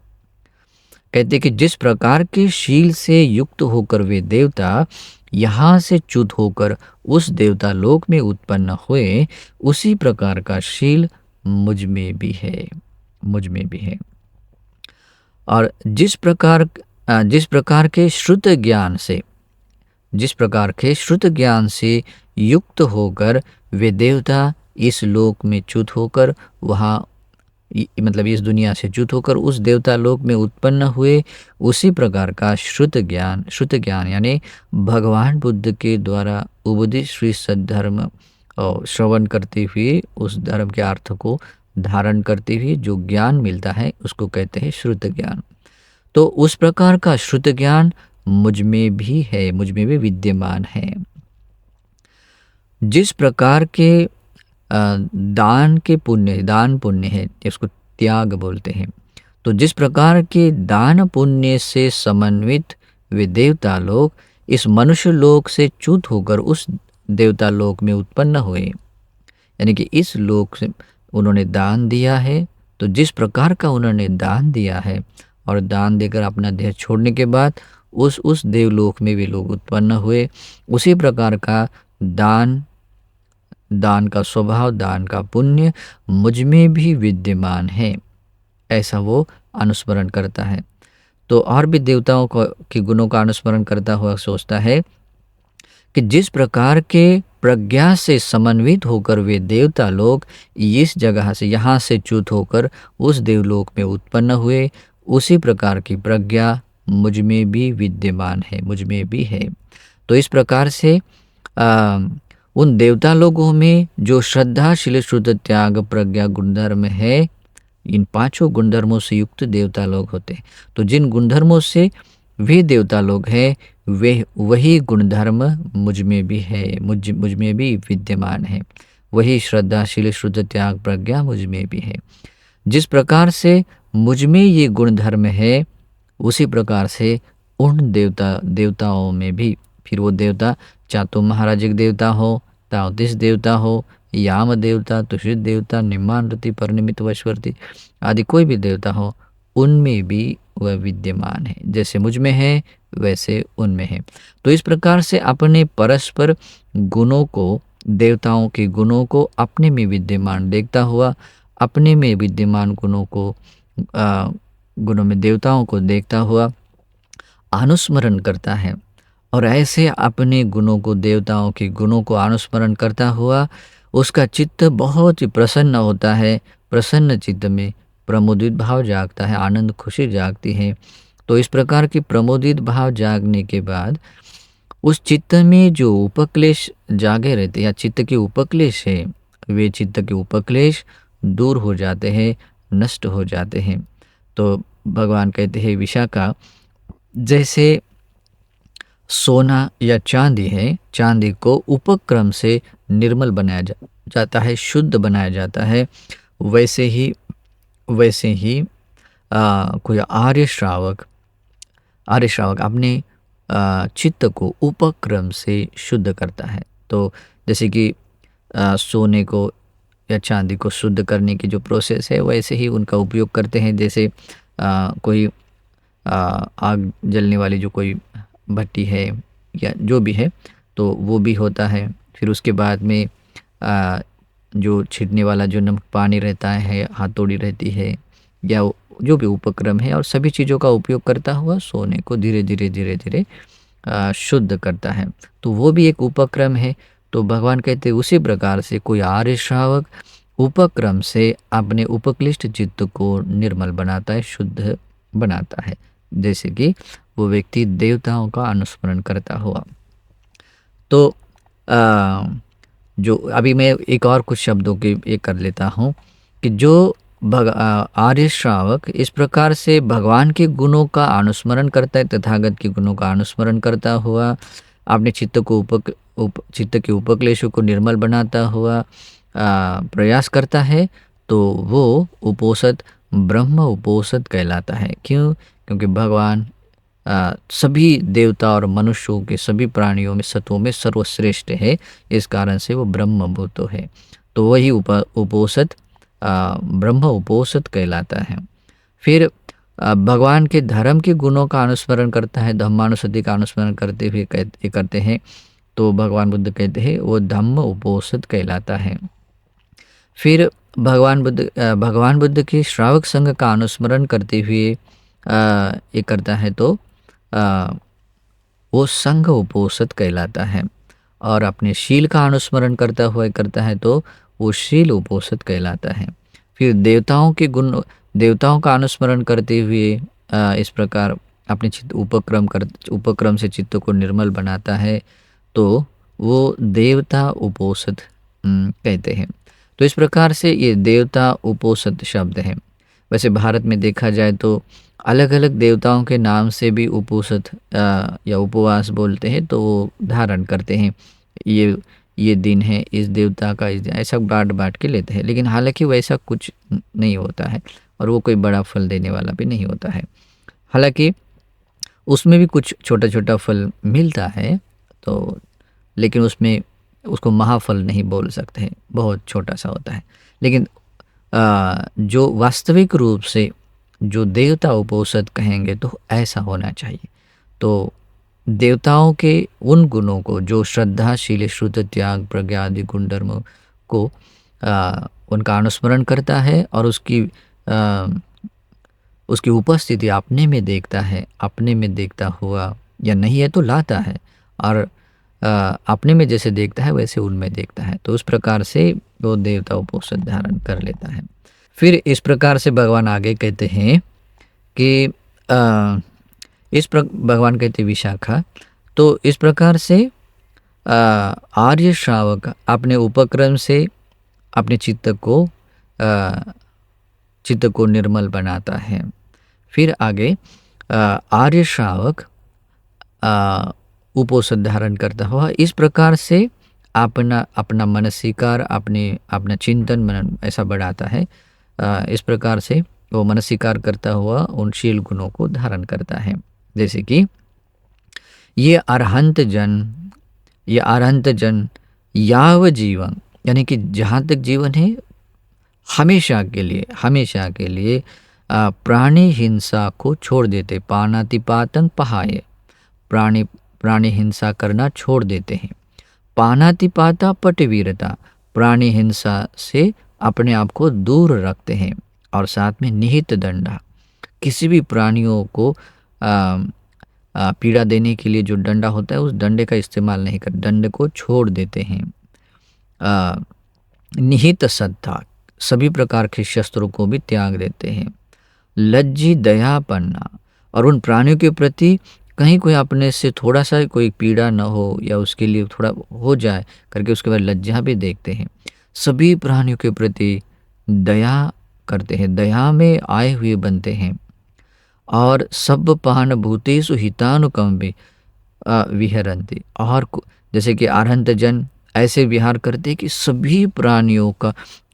S1: कहते कि जिस प्रकार के शील से युक्त होकर वे देवता यहाँ से च्युत होकर उस देवता लोक में उत्पन्न हुए, उसी प्रकार का शील मुझ में भी है। और जिस प्रकार के श्रुत ज्ञान से युक्त होकर वे देवता इस लोक में च्युत होकर वहाँ, मतलब इस दुनिया से च्युत होकर उस देवता लोक में उत्पन्न हुए, उसी प्रकार का श्रुत ज्ञान यानी भगवान बुद्ध के द्वारा उपदिष्ट श्री सद्धर्म और श्रवण करते हुए उस धर्म के अर्थ को धारण करते हुए जो ज्ञान मिलता है, उसको कहते हैं श्रुत ज्ञान। तो उस प्रकार का श्रुत ज्ञान मुझ में भी है, मुझ में भी विद्यमान है। जिस प्रकार के दान पुण्य है, इसको त्याग बोलते हैं। तो जिस प्रकार के दान पुण्य से समन्वित वे देवता लोग इस मनुष्य लोक से च्युत होकर उस देवता लोक में उत्पन्न हुए, यानी कि इस लोक से उन्होंने दान दिया है। तो जिस प्रकार का उन्होंने दान दिया है और दान देकर अपना देह छोड़ने के बाद उस देवलोक में वे लोग उत्पन्न हुए, उसी प्रकार का दान का स्वभाव, दान का पुण्य मुझ में भी विद्यमान है, ऐसा वो अनुस्मरण करता है। तो और भी देवताओं को के गुणों का अनुस्मरण करता हुआ सोचता है कि जिस प्रकार के प्रज्ञा से समन्वित होकर वे देवता लोग इस जगह से यहाँ से च्युत होकर उस देवलोक में उत्पन्न हुए, उसी प्रकार की प्रज्ञा मुझ में भी विद्यमान है, मुझ में भी है। तो इस प्रकार से आ, उन देवता लोगों में जो श्रद्धा शील शुद्ध त्याग प्रज्ञा गुणधर्म है, इन पांचों गुणधर्मों से युक्त देवता लोग होते हैं। तो जिन गुणधर्मों से वे देवता लोग हैं, वे वही गुणधर्म मुझ में भी है, मुझ में भी विद्यमान है। वही श्रद्धा शील शुद्ध त्याग प्रज्ञा मुझ में भी है। जिस प्रकार से मुझ में ये गुणधर्म है, उसी प्रकार से उन देवताओं में भी, फिर वो देवता चाहे तो महाराजिक देवता हो, ताओतिस देवता हो, याम देवता, तुषित देवता, निम्नानृति परिनिमित वशवर्ती आदि कोई भी देवता हो, उनमें भी वह विद्यमान है। जैसे मुझ में है वैसे उनमें है। तो इस प्रकार से अपने परस्पर गुणों को, देवताओं के गुणों को अपने में विद्यमान देखता हुआ, अपने में विद्यमान गुणों में देवताओं को देखता हुआ अनुस्मरण करता है। और ऐसे अपने गुणों को, देवताओं के गुणों को अनुस्मरण करता हुआ उसका चित्त बहुत ही प्रसन्न होता है। प्रसन्न चित्त में प्रमोदित भाव जागता है, आनंद खुशी जागती है। तो इस प्रकार की प्रमोदित भाव जागने के बाद उस चित्त में जो उपक्लेश जागे रहते या चित्त के उपक्लेश है, वे चित्त के उपक्लेश दूर हो जाते हैं, नष्ट हो जाते हैं। तो भगवान कहते हैं विशाखा, जैसे सोना या चांदी है, चांदी को उपक्रम से निर्मल बनाया जाता है, शुद्ध बनाया जाता है, वैसे ही कोई आर्य श्रावक अपने चित्त को उपक्रम से शुद्ध करता है। तो जैसे कि सोने को या चांदी को शुद्ध करने की जो प्रोसेस है, वैसे ही उनका उपयोग करते हैं। जैसे कोई आग जलने वाली जो कोई भट्टी है या जो भी है, तो वो भी होता है। फिर उसके बाद में जो छिड़कने वाला जो नमक पानी रहता है, हथौड़ी रहती है, या जो भी उपक्रम है, और सभी चीज़ों का उपयोग करता हुआ सोने को धीरे धीरे शुद्ध करता है। तो वो भी एक उपक्रम है। तो भगवान कहते हैं उसी प्रकार से कोई आर्य श्रावक उपक्रम से अपने उपक्लिष्ट चित्त को निर्मल बनाता है, शुद्ध बनाता है, जैसे कि वो व्यक्ति देवताओं का अनुस्मरण करता हुआ। तो जो अभी मैं एक और कुछ शब्दों के ये कर लेता हूँ कि जो आर्य श्रावक इस प्रकार से भगवान के गुणों का अनुस्मरण करता है, तथागत के गुणों का अनुस्मरण करता हुआ अपने चित्त के उपक्लेशों को निर्मल बनाता हुआ प्रयास करता है, तो वो उपोषित ब्रह्म उपोषित कहलाता है। क्यों? क्योंकि भगवान सभी देवता और मनुष्यों के सभी प्राणियों में, सत्वों में सर्वश्रेष्ठ है, इस कारण से वो ब्रह्मभूतो है। तो वही उपोषित ब्रह्म उपोषित कहलाता है। फिर भगवान के धर्म के गुणों का अनुस्मरण करता है, धम्मानुसति का अनुस्मरण करते हुए करते हैं, तो भगवान बुद्ध कहते हैं वो धम्म उपोषित कहलाता है। फिर भगवान बुद्ध के श्रावक संघ का अनुस्मरण करते हुए ये करता है, तो वो संघ उपोषित कहलाता है। और अपने शील का अनुस्मरण करता हुआ करता है, तो वो शील उपोषित कहलाता है। फिर देवताओं का अनुस्मरण करते हुए इस प्रकार अपने चित्त उपक्रम से चित्त को निर्मल बनाता है, तो वो देवता उपोषित कहते हैं। तो इस प्रकार से ये देवता उपोषित शब्द है। वैसे भारत में देखा जाए तो अलग अलग देवताओं के नाम से भी उपोषित या उपवास बोलते हैं, तो वो धारण करते हैं। ये दिन है इस देवता का, इस दिन, ऐसा बांट के लेते हैं। लेकिन हालांकि वैसा कुछ नहीं होता है, और वो कोई बड़ा फल देने वाला भी नहीं होता है। हालांकि उसमें भी कुछ छोटा छोटा फल मिलता है, तो लेकिन उसको महाफल नहीं बोल सकते हैं, बहुत छोटा सा होता है। लेकिन जो वास्तविक रूप से जो देवता उपोषित कहेंगे, तो ऐसा होना चाहिए। तो देवताओं के उन गुणों को, जो श्रद्धा शील शुद्ध त्याग प्रज्ञा आदि गुण धर्म को उनका अनुस्मरण करता है, और उसकी उसकी उपस्थिति अपने में देखता है, अपने में देखता हुआ या नहीं है तो लाता है, और अपने में जैसे देखता है वैसे उनमें देखता है। तो उस प्रकार से वो देवता उपोषण धारण कर लेता है। फिर इस प्रकार से भगवान आगे कहते हैं कि भगवान कहते विशाखा, तो इस प्रकार से आर्य श्रावक अपने उपक्रम से अपने चित्त को निर्मल बनाता है। फिर आगे आर्य श्रावक उपोषण धारण करता हुआ इस प्रकार से अपना मनसीकार अपना चिंतन मनन ऐसा बढ़ाता है। इस प्रकार से वो मनसीकार करता हुआ उन शील गुणों को धारण करता है। जैसे कि ये अरहंत जन याव जीवन, यानी कि जहाँ तक जीवन है हमेशा के लिए प्राणी हिंसा को छोड़ देते। पानातिपातं पहाय, प्राणी हिंसा करना छोड़ देते हैं। पानातिपाता पटवीरता, प्राणी हिंसा से अपने आप को दूर रखते हैं। और साथ में निहित दंडा, किसी भी प्राणियों को पीड़ा देने के लिए जो डंडा होता है उस डंडे का इस्तेमाल नहीं कर, दंड को छोड़ देते हैं। निहित सत्ता, सभी प्रकार के शस्त्रों को भी त्याग देते हैं। लज्जी दयापन्ना, और उन प्राणियों के प्रति कहीं कोई अपने से थोड़ा सा कोई पीड़ा न हो या उसके लिए थोड़ा हो जाए करके उसके बाद लज्जा भी देखते हैं। सभी प्राणियों के प्रति दया करते हैं, दया में आए हुए बनते हैं। और सब पान भूतेषु हितानुकंपी विहरन्ति, और जैसे कि अरहंत जन ऐसे विहार करते हैं कि सभी प्राणियों का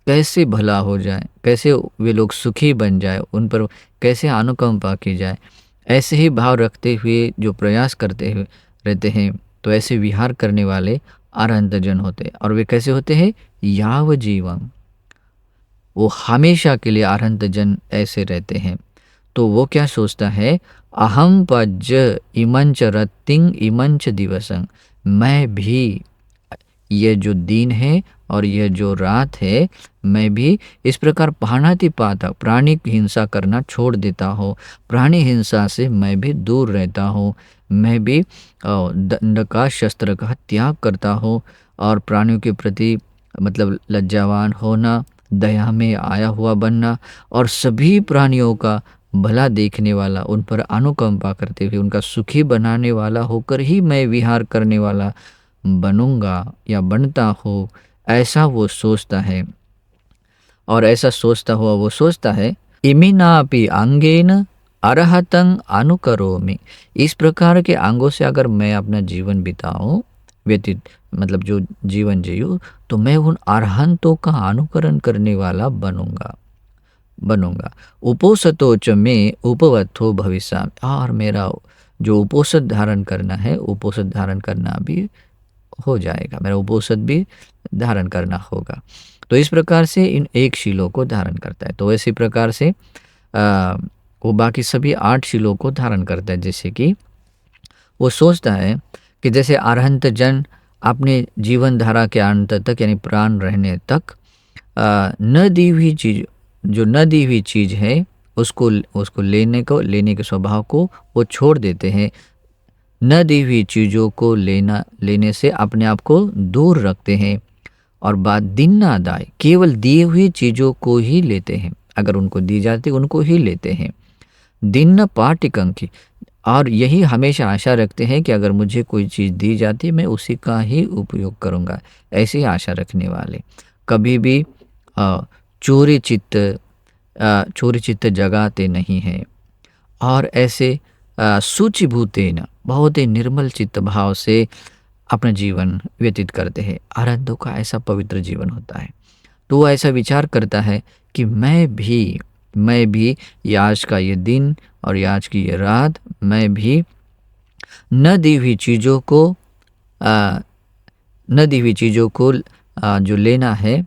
S1: कैसे भला हो जाए, कैसे वे लोग सुखी बन जाए, उन पर कैसे अनुकंपा की जाए, ऐसे ही भाव रखते हुए जो प्रयास करते हुए रहते हैं। तो ऐसे विहार करने वाले अरहंत जन होते हैं। और वे कैसे होते हैं? याव जीवन, वो हमेशा के लिए अरहंत जन ऐसे रहते हैं। तो वो क्या सोचता है? अहम पज्ज इमंच रत्तिंग इमंच दिवसंग, मैं भी ये जो दिन है और यह जो रात है, मैं भी इस प्रकार पहानाति पाता, प्राणी हिंसा करना छोड़ देता हूँ, प्राणी हिंसा से मैं भी दूर रहता हूँ, मैं भी दंड का शस्त्र का त्याग करता हूँ, और प्राणियों के प्रति मतलब लज्जावान होना, दया में आया हुआ बनना, और सभी प्राणियों का भला देखने वाला, उन पर अनुकंपा करते हुए उनका सुखी बनाने वाला होकर ही मैं विहार करने वाला बनूंगा या बनता हो, ऐसा वो सोचता है। और ऐसा सोचता हुआ वो सोचता है, इमिनापि अंगेन अरहतं अनुकरोमि, इस प्रकार के अंगों से अगर मैं अपना जीवन बिताऊं, व्यतीत मतलब जो जीवन जीऊँ, तो मैं उन अरहंतों का अनुकरण करने वाला बनूंगा। उपोसतोच में उपवत्थो भविष्य, और मेरा जो उपोसत धारण करना है, उपोसत धारण करना भी हो जाएगा, मेरा उपोसत भी धारण करना होगा। तो इस प्रकार से इन 1 शीलों को धारण करता है। तो इसी प्रकार से वो बाकी सभी 8 शीलों को धारण करता है। जैसे कि वो सोचता है कि जैसे अरहंत जन अपने जीवन धारा के अंत तक यानी प्राण रहने तक न दी हुई चीज, जो न दी हुई चीज़ है उसको लेने के स्वभाव को वो छोड़ देते हैं। न दी हुई चीज़ों को लेने से अपने आप को दूर रखते हैं। और बात दिन ना दाय, केवल दिए हुई चीज़ों को ही लेते हैं, अगर उनको दी जाती उनको ही लेते हैं। दिन न पाटिकंकी, और यही हमेशा आशा रखते हैं कि अगर मुझे कोई चीज़ दी जाती मैं उसी का ही उपयोग करूँगा, ऐसी आशा रखने वाले। कभी भी चोरी चित्त जगाते नहीं हैं। और ऐसे सूचिभूतेन, बहुत ही निर्मल चित्त भाव से अपना जीवन व्यतीत करते हैं। अरहंतों का ऐसा पवित्र जीवन होता है। तो वो ऐसा विचार करता है कि मैं भी ये आज का ये दिन और ये आज की ये रात, मैं भी न दी हुई चीज़ों को जो लेना है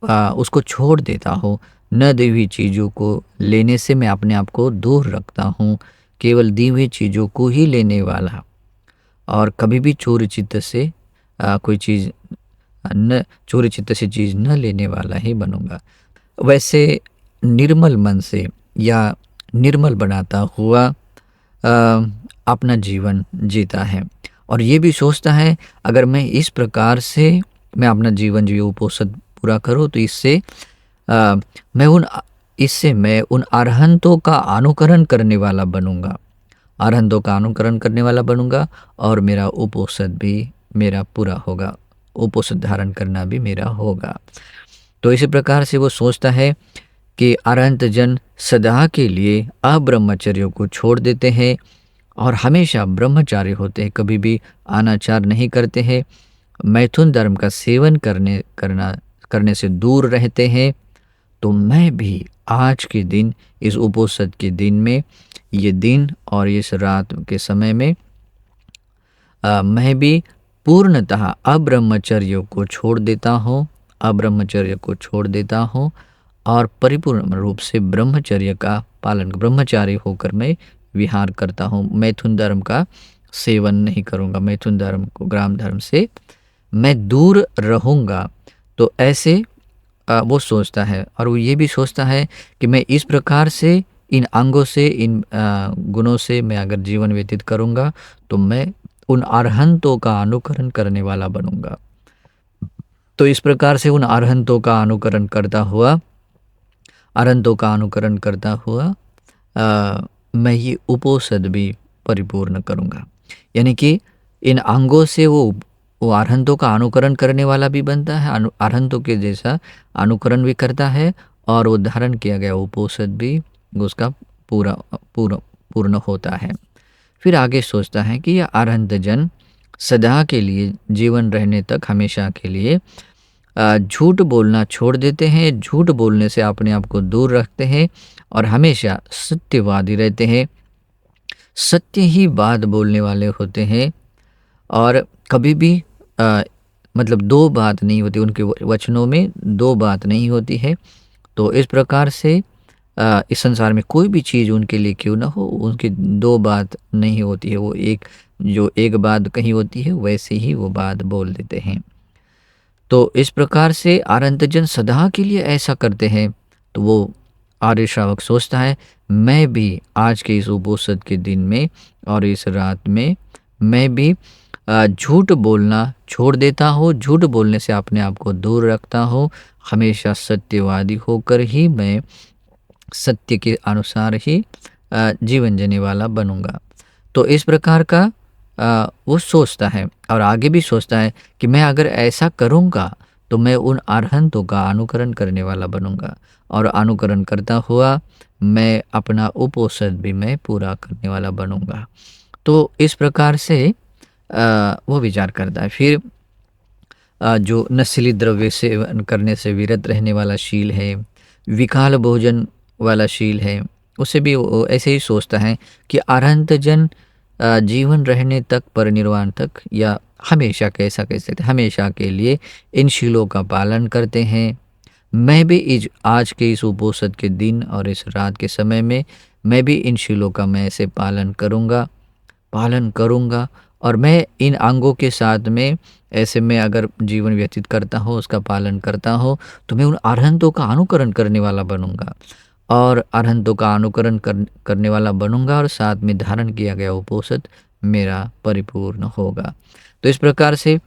S1: उसको छोड़ देता हूँ। न दी हुई चीज़ों को लेने से मैं अपने आप को दूर रखता हूँ, केवल दी हुई चीज़ों को ही लेने वाला। और कभी भी चोरी चित्त से चीज़ न लेने वाला ही बनूंगा। वैसे निर्मल मन से या निर्मल बनाता हुआ अपना जीवन जीता है। और ये भी सोचता है अगर मैं इस प्रकार से मैं अपना जीवन जो उपोषण पूरा करूँ तो अ, मैं उन इससे मैं उन अरहंतों का अनुकरण करने वाला बनूंगा, अरहंतों का अनुकरण करने वाला बनूंगा और मेरा उपोषण भी मेरा पूरा होगा, उपोषण धारण करना भी मेरा होगा। तो इसी प्रकार से वो सोचता है कि अरहंत जन सदा के लिए अब्रह्मचर्य को छोड़ देते हैं और हमेशा ब्रह्मचारी होते हैं, कभी भी अनाचार नहीं करते हैं, मैथुन धर्म का सेवन करने से दूर रहते हैं। तो मैं भी आज के दिन, इस उपोषण के दिन में, ये दिन और इस रात के समय में मैं भी पूर्णतः अब्रह्मचर्य को छोड़ देता हूँ, अब्रह्मचर्य को छोड़ देता हूँ और परिपूर्ण रूप से ब्रह्मचर्य का पालन, ब्रह्मचारी होकर मैं विहार करता हूँ। मैथुन धर्म का सेवन नहीं करूँगा, मैथुन धर्म को, ग्राम धर्म से मैं दूर रहूँगा। तो ऐसे वो सोचता है और वो ये भी सोचता है कि मैं इस प्रकार से इन अंगों से, इन गुणों से मैं अगर जीवन व्यतीत करूँगा तो मैं उन अरहंतों का अनुकरण करने वाला बनूंगा। तो इस प्रकार से उन अरहंतों का अनुकरण करता हुआ, अरहंतों का अनुकरण करता हुआ मैं ये उपोषद भी परिपूर्ण करूँगा। यानी कि इन अंगों से वो अरहंतों का अनुकरण करने वाला भी बनता है, अरहंतों के जैसा अनुकरण भी करता है और वो धारण किया गया उपोषद भी उसका पूरा पूर्ण पूर्ण होता है। फिर आगे सोचता है कि यह अरहंत जन सदा के लिए, जीवन रहने तक, हमेशा के लिए झूठ बोलना छोड़ देते हैं, झूठ बोलने से अपने आप को दूर रखते हैं और हमेशा सत्यवादी रहते हैं, सत्य ही बात बोलने वाले होते हैं और कभी भी मतलब दो बात नहीं होती, उनके वचनों में दो बात नहीं होती है। तो इस प्रकार से इस संसार में कोई भी चीज़ उनके लिए क्यों ना हो, उनकी दो बात नहीं होती है, वो एक बात कही होती है वैसे ही वो बात बोल देते हैं। तो इस प्रकार से अरहंतजन सदा के लिए ऐसा करते हैं। तो वो आर्य श्रावक सोचता है मैं भी आज के इस उपोषण के दिन में और इस रात में मैं भी झूठ बोलना छोड़ देता हूँ, झूठ बोलने से अपने आप को दूर रखता हूँ, हमेशा सत्यवादी होकर ही मैं सत्य के अनुसार ही जीवन जीने वाला बनूंगा। तो इस प्रकार का वो सोचता है और आगे भी सोचता है कि मैं अगर ऐसा करूंगा तो मैं उन अरहंतों का अनुकरण करने वाला बनूंगा और अनुकरण करता हुआ मैं अपना उपोषण भी मैं पूरा करने वाला बनूंगा। तो इस प्रकार से वो विचार करता है। फिर जो नशीली द्रव्य सेवन करने से विरत रहने वाला शील है, विकाल भोजन वाला शील है, उसे भी वो ऐसे ही सोचता है कि अरहंत जन जीवन रहने तक, परिनिर्वाण तक या हमेशा, कैसा कह सकते, हमेशा के लिए इन शीलों का पालन करते हैं। मैं भी आज के इस उपोषण के दिन और इस रात के समय में मैं भी इन शीलों का मैं ऐसे पालन करूँगा और मैं इन अंगों के साथ में ऐसे में अगर जीवन व्यतीत करता हूँ, उसका पालन करता हूँ, तो मैं उन अरहंतों का अनुकरण करने वाला बनूंगा और अरहंतों का अनुकरण करने वाला बनूंगा और साथ में धारण किया गया उपोषण मेरा परिपूर्ण होगा। तो इस प्रकार से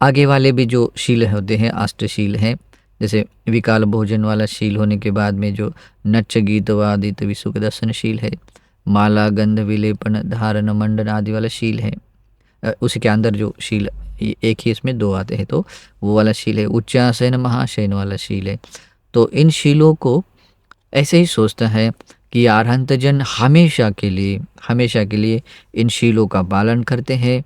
S1: आगे वाले भी जो शील होते हैं, अष्टशील हैं, जैसे विकाल भोजन वाला शील होने के बाद में जो नच्च गीत वादित विसुख दर्शनशील है, माला गंध विलेपन धारण मंडन आदि वाला शील है। उसी के अंदर जो शील, एक ही इसमें दो आते हैं, तो वो वाला शील है। उच्चासैन महाशयन वाला शील है। तो इन शीलों को ऐसे ही सोचता है कि अरहंतजन हमेशा के लिए इन शीलों का पालन करते हैं।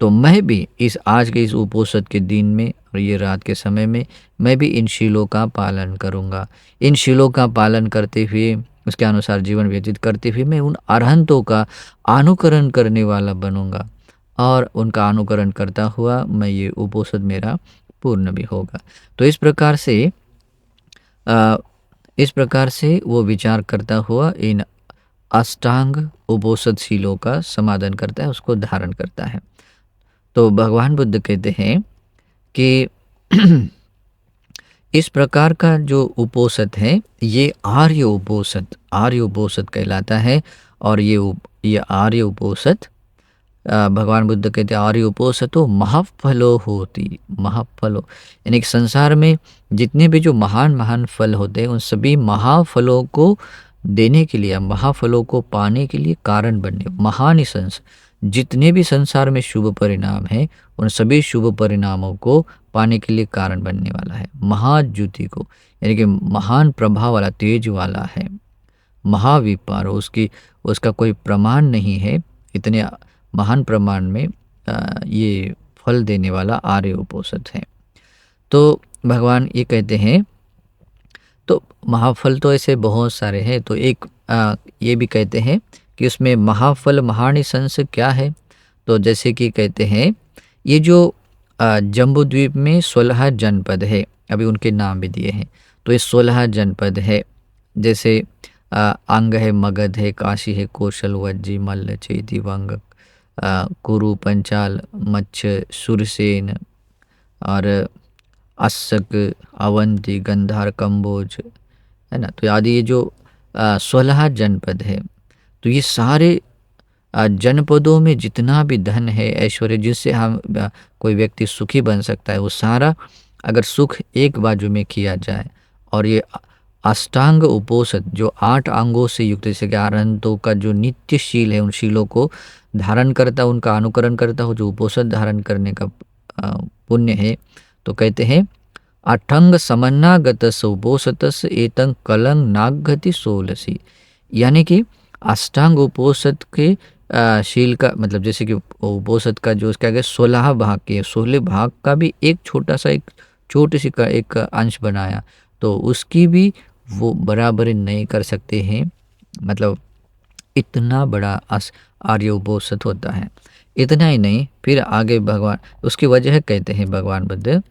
S1: तो मैं भी आज के इस उपोषण के दिन में और ये रात के समय में मैं भी इन शीलों का पालन करूँगा। इन शीलों का पालन करते हुए, उसके अनुसार जीवन व्यतीत करते हुए मैं उन अरहंतों का अनुकरण करने वाला बनूंगा और उनका अनुकरण करता हुआ मैं ये उपोषण मेरा पूर्ण भी होगा। तो इस प्रकार से वो विचार करता हुआ इन अष्टांग उपोषण शीलों का समाधान करता है, उसको धारण करता है। तो भगवान बुद्ध कहते हैं कि इस प्रकार का जो उपोषित है ये आर्य उपोषित कहलाता है। और ये आर्य उपोषित भगवान बुद्ध कहते हैं आर्य उपोषितो महाफलो होती। महाफलो यानी कि संसार में जितने भी जो महान महान फल होते हैं उन सभी महाफलों को देने के लिए, महाफलों को पाने के लिए कारण बनने, महान जितने भी संसार में शुभ परिणाम है उन सभी शुभ परिणामों को पाने के लिए कारण बनने वाला है। महाज्योति को यानी कि महान प्रभाव वाला, तेज वाला है। महाविपार उसका कोई प्रमाण नहीं है, इतने महान प्रमाण में ये फल देने वाला आर्य उपोषित है। तो भगवान ये कहते हैं, तो महाफल तो ऐसे बहुत सारे हैं। तो एक ये भी कहते हैं कि उसमें महाफल महानिशंस क्या है। तो जैसे कि कहते हैं ये जो जम्बू द्वीप में 16 जनपद है, अभी उनके नाम भी दिए हैं। तो ये 16 जनपद है, जैसे अंग है, मगध है, काशी है, कौशल, वज्जी, मल्ल, चेती, वंग, कुरु, पंचाल, मच्छ, सुरसेन और अस्सक, अवंती, गंधार, कंबोज, है ना। तो आदि ये जो 16 जनपद है, तो ये सारे जनपदों में जितना भी धन है, ऐश्वर्य, जिससे हम कोई व्यक्ति सुखी बन सकता है, वो सारा अगर सुख एक बाजू में किया जाए और ये अष्टांग उपोषित जो 8 अंगों से युक्त, जैसे कि आरहंतों का जो नित्यशील है उन शीलों को धारण करता, उनका अनुकरण करता हो, जो उपोषित धारण करने का पुण्य है। तो कहते हैं अठंग समन्नागतस उपोषितस एतं कलंग नागति सोलसी, यानी कि अष्टांग उपोषित के शील का मतलब जैसे कि उपोषित का जो उसका 16 भाग के 16 भाग का भी एक छोटा सा एक छोटी सी का एक अंश बनाया, तो उसकी भी वो बराबरी नहीं कर सकते हैं। मतलब इतना बड़ा आर्य उपोषित होता है। इतना ही नहीं, फिर आगे भगवान उसकी वजह कहते हैं भगवान बुद्ध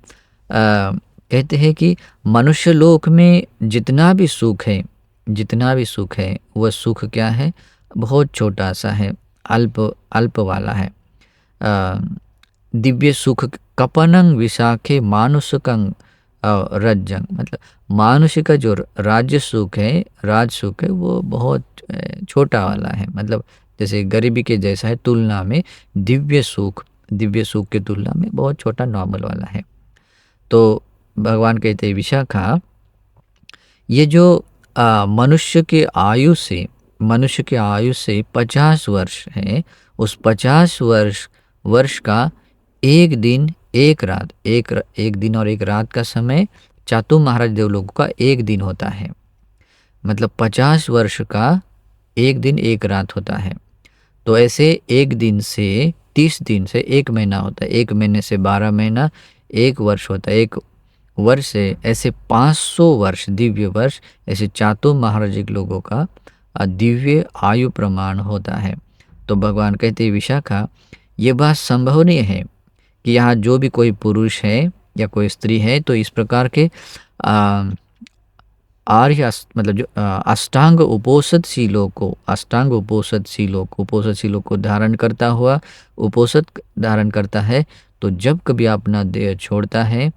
S1: कहते हैं कि मनुष्य लोक में जितना भी सुख है वह सुख क्या है, बहुत छोटा सा है, अल्प वाला है। दिव्य सुख कपनंग विशाखे मानुषकंग रज्जंग, मतलब मानुष्य का जो राज सुख है वो बहुत छोटा वाला है, मतलब जैसे गरीबी के जैसा है, तुलना में दिव्य सुख के तुलना में बहुत छोटा, नॉर्मल वाला है। तो भगवान कहते हैं विशाखा, ये जो मनुष्य के आयु से 50 वर्ष है, उस 50 वर्ष का एक दिन एक रात, एक दिन और एक रात का समय चातु महाराज देवलोक का एक दिन होता है। मतलब 50 वर्ष का एक दिन एक रात होता है। तो ऐसे एक दिन से 30 दिन से एक महीना होता है, एक महीने से 12 महीना, एक वर्ष होता है, एक वर्ष से ऐसे 500 वर्ष दिव्य वर्ष, ऐसे चातु महाराजिक लोगों का दिव्य आयु प्रमाण होता है। तो भगवान कहते हैं विशाखा, ये बात संभव नहीं है कि यहाँ जो भी कोई पुरुष है या कोई स्त्री है तो इस प्रकार के आर्य मतलब जो अष्टांग उपोषित शीलों को धारण करता हुआ उपोषित धारण करता है, तो जब कभी अपना देह छोड़ता है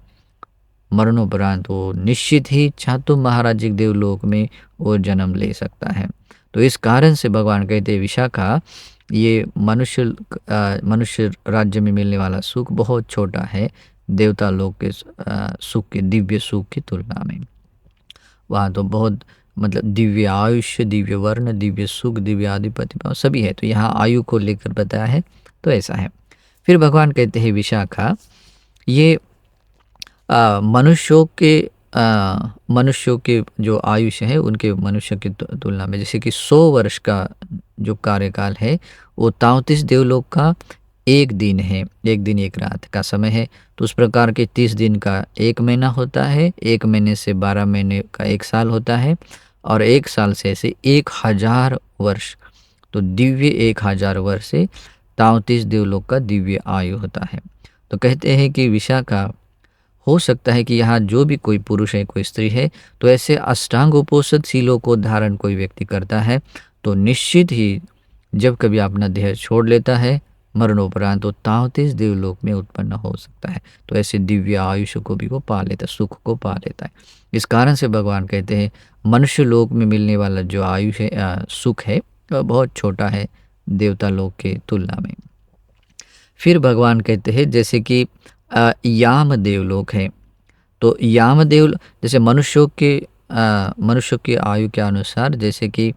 S1: मरणोपरांत वो निश्चित ही चातु महाराजिक देवलोक में वो जन्म ले सकता है। तो इस कारण से भगवान कहते हैं विशाखा, ये मनुष्य राज्य में मिलने वाला सुख बहुत छोटा है देवता लोक के सुख के, दिव्य सुख की तुलना में। वहाँ तो बहुत मतलब दिव्य आयुष्य, दिव्य वर्ण, दिव्य सुख, दिव्य आधिपत्य सभी है। तो यहाँ आयु को लेकर बताया है, तो ऐसा है। फिर भगवान कहते हैं विशाखा, ये मनुष्यों के जो आयुष्य है उनके मनुष्य की तुलना में, जैसे कि 100 वर्ष का जो कार्यकाल है वो 33 देवलोक का एक दिन है, एक दिन एक रात का समय है। तो उस प्रकार के 30 दिन का एक महीना होता है, एक महीने से 12 महीने का एक साल होता है, और एक साल से ऐसे 1000 वर्ष, तो दिव्य 1000 वर्ष से 33 देवलोक का दिव्य आयु होता है। तो कहते हैं कि विशाखा, हो सकता है कि यहाँ जो भी कोई पुरुष है, कोई स्त्री है, तो ऐसे अष्टांग उपोषित शीलों को धारण कोई व्यक्ति करता है, तो निश्चित ही जब कभी अपना देह छोड़ लेता है मरणोपरांत वो 33 देवलोक में उत्पन्न हो सकता है। तो ऐसे दिव्य आयुष्य को भी वो पा लेता है, सुख को पा लेता है। इस कारण से भगवान कहते हैं मनुष्य लोक में मिलने वाला जो आयुष है सुख है वह बहुत छोटा है देवता लोक के तुलना में। फिर भगवान कहते हैं जैसे कि याम देवलोक है, तो यामदेव जैसे मनुष्यों की आयु के अनुसार जैसे कि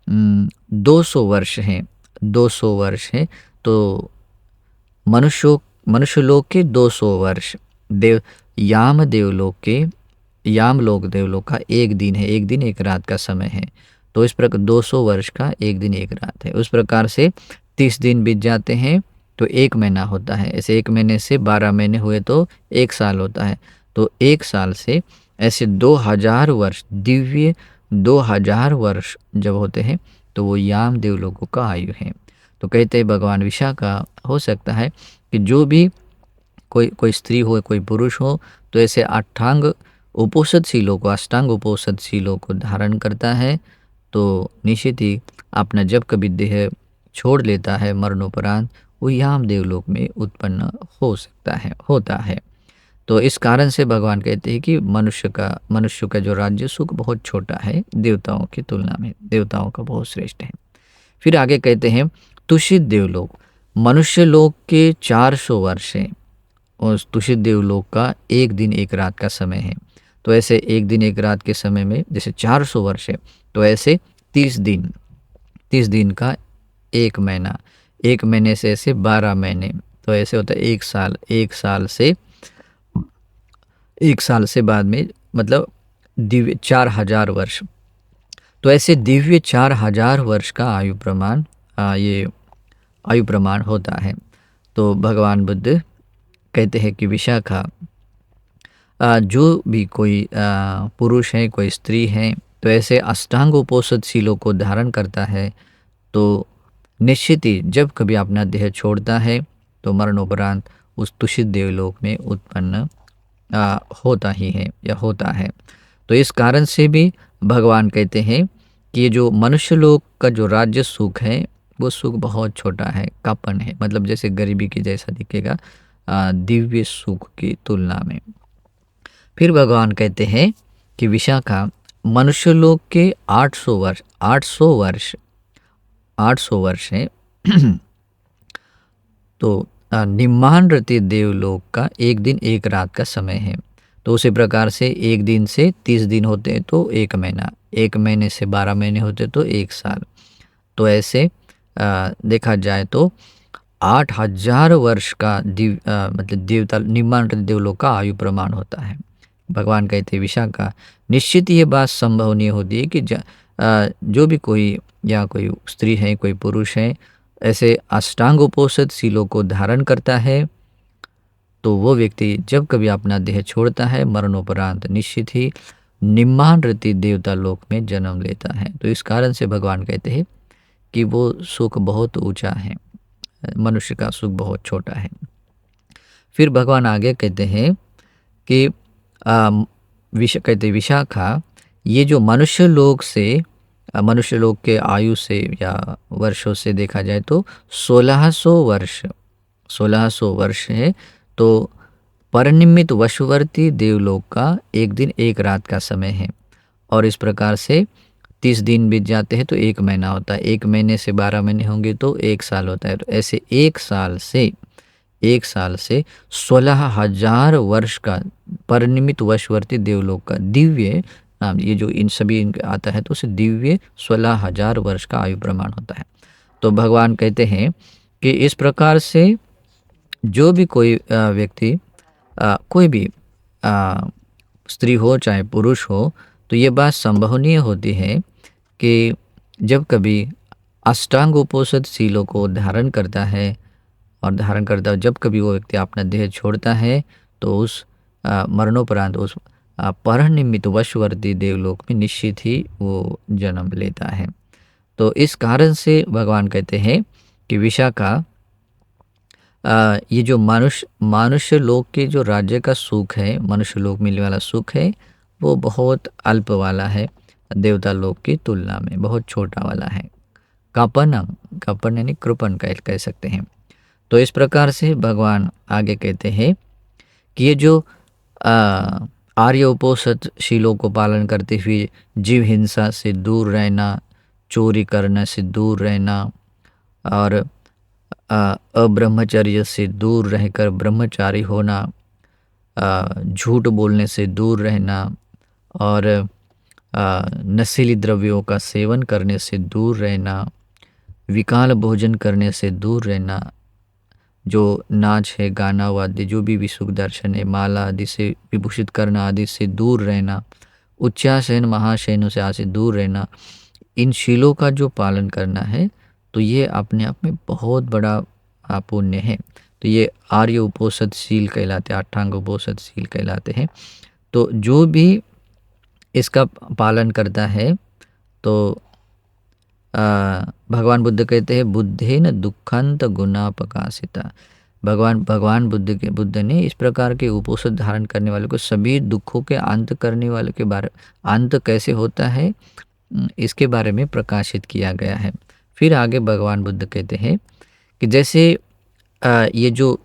S1: 200 वर्ष हैं, 200 वर्ष हैं, तो मनुष्य लोक के 200 वर्ष, देव याम देवलोक के याम लोक देवलोक का एक दिन है, एक दिन एक रात का समय है। तो इस प्रकार 200 वर्ष का एक दिन एक रात है। उस प्रकार से 30 दिन बीत जाते हैं तो एक महीना होता है। ऐसे एक महीने से 12 महीने हुए तो एक साल होता है। तो एक साल से ऐसे 2000 वर्ष, दिव्य 2000 वर्ष जब होते हैं तो वो याम देवलोकों का आयु है। तो कहते हैं भगवान विशाखा हो सकता है कि जो भी कोई स्त्री हो कोई पुरुष हो तो ऐसे अष्टांग उपोषदशीलों को धारण करता है तो निश्चित ही अपना जब कभी देह छोड़ लेता है मरणोपरांत वो याम देवलोक में उत्पन्न हो सकता है, होता है। तो इस कारण से भगवान कहते हैं कि मनुष्य का जो राज्य सुख बहुत छोटा है देवताओं की तुलना में, देवताओं का बहुत श्रेष्ठ है। फिर आगे कहते हैं तुषित देवलोक, मनुष्य लोक के 400 वर्ष है और तुषित देवलोक का एक दिन एक रात का समय है। तो ऐसे एक दिन एक रात के समय में जैसे 400 वर्ष है तो ऐसे 30 दिन का एक महीना, एक महीने से ऐसे 12 महीने, तो ऐसे होता है एक साल, एक साल से बाद में मतलब दिव्य 4000 वर्ष। तो ऐसे दिव्य 4000 वर्ष का आयु प्रमाण होता है। तो भगवान बुद्ध कहते हैं कि विशाखा जो भी कोई पुरुष है कोई स्त्री है तो ऐसे अष्टांग उपोषदशीलों को धारण करता है तो निश्चित ही जब कभी अपना देह छोड़ता है तो मरणोपरांत उस तुषित देवलोक में उत्पन्न होता ही है या होता है। तो इस कारण से भी भगवान कहते हैं कि ये जो मनुष्य लोक का जो राज्य सुख है वो सुख बहुत छोटा है, कापन है, मतलब जैसे गरीबी की जैसा दिखेगा दिव्य सुख की तुलना में। फिर भगवान कहते हैं कि विशाखा मनुष्य लोक के 800 वर्ष है तो निम्मान रति देवलोक का एक दिन एक रात का समय है। तो उसी प्रकार से एक दिन से 30 दिन होते हैं तो एक महीना, एक महीने से 12 महीने होते तो एक साल। तो ऐसे देखा जाए तो 8000 वर्ष का मतलब देवता निम्मान रति देवलोक का आयु प्रमाण होता है। भगवान कहते हैं विशाखा निश्चित ये बात संभव नहीं होती है कि जो भी कोई या कोई स्त्री है कोई पुरुष है ऐसे अष्टांग उपोषदशीलों को धारण करता है तो वो व्यक्ति जब कभी अपना देह छोड़ता है मरणोपरांत निश्चित ही निम्मान रति देवता लोक में जन्म लेता है। तो इस कारण से भगवान कहते हैं कि वो सुख बहुत ऊंचा है, मनुष्य का सुख बहुत छोटा है। फिर भगवान आगे कहते हैं कि विशाखा ये जो मनुष्य लोक के आयु से या वर्षों से देखा जाए तो 1600 वर्ष है। तो परनिमित वशवर्ती देवलोक का एक दिन एक रात का समय है और इस प्रकार से 30 दिन बीत जाते हैं तो एक महीना होता है, एक महीने से 12 महीने होंगे तो एक साल होता है। तो ऐसे एक साल से 16,000 वर्ष का परनिमित वशवर्ती देवलोक का दिव्य नाम, ये जो इन सभी आता है तो उसे दिव्य 16,000 वर्ष का आयु प्रमाण होता है। तो भगवान कहते हैं कि इस प्रकार से जो भी कोई व्यक्ति कोई भी स्त्री हो चाहे पुरुष हो तो ये बात संभवनीय होती है कि जब कभी अष्टांग उपोषदशीलों को धारण करता है जब कभी वो व्यक्ति अपना देह छोड़ता है तो उस मरणोपरांत उस परनिमित वशवर्ती देवलोक में निश्चित ही वो जन्म लेता है। तो इस कारण से भगवान कहते हैं कि विशाखा ये जो मनुष्य लोक के जो राज्य का सुख है, मनुष्य लोक मिलने वाला सुख है वो बहुत अल्प वाला है, देवता लोक की तुलना में बहुत छोटा वाला है। कापन यानी कृपण कह सकते हैं। तो इस प्रकार से भगवान आगे कहते हैं कि ये जो अ, आर्य उपोषद शीलों को पालन करते हुए जीव हिंसा से दूर रहना, चोरी करने से दूर रहना और अब्रह्मचर्य से दूर रहकर ब्रह्मचारी होना, झूठ बोलने से दूर रहना और नशीली द्रव्यों का सेवन करने से दूर रहना, विकाल भोजन करने से दूर रहना, जो नाच है, गाना वाद्य जो भी विसुख दर्शन है, माला आदि से विभूषित करना आदि से दूर रहना, उच्चासैन महाशयनों से आदि से दूर रहना, इन शीलों का जो पालन करना है तो ये अपने आप में बहुत बड़ा पुण्य है। तो ये आर्य उपोषद शील कहलाते हैं, अष्टांग उपोषद शील कहलाते हैं। तो जो भी इसका पालन करता है तो भगवान बुद्ध कहते हैं बुद्धेन दुखंत गुणापकाशिता। भगवान बुद्ध ने इस प्रकार के उपोषद धारण करने वाले को सभी दुखों के अंत करने वाले के बारे अंत कैसे होता है इसके बारे में प्रकाशित किया गया है। फिर आगे भगवान बुद्ध कहते हैं कि जैसे ये जो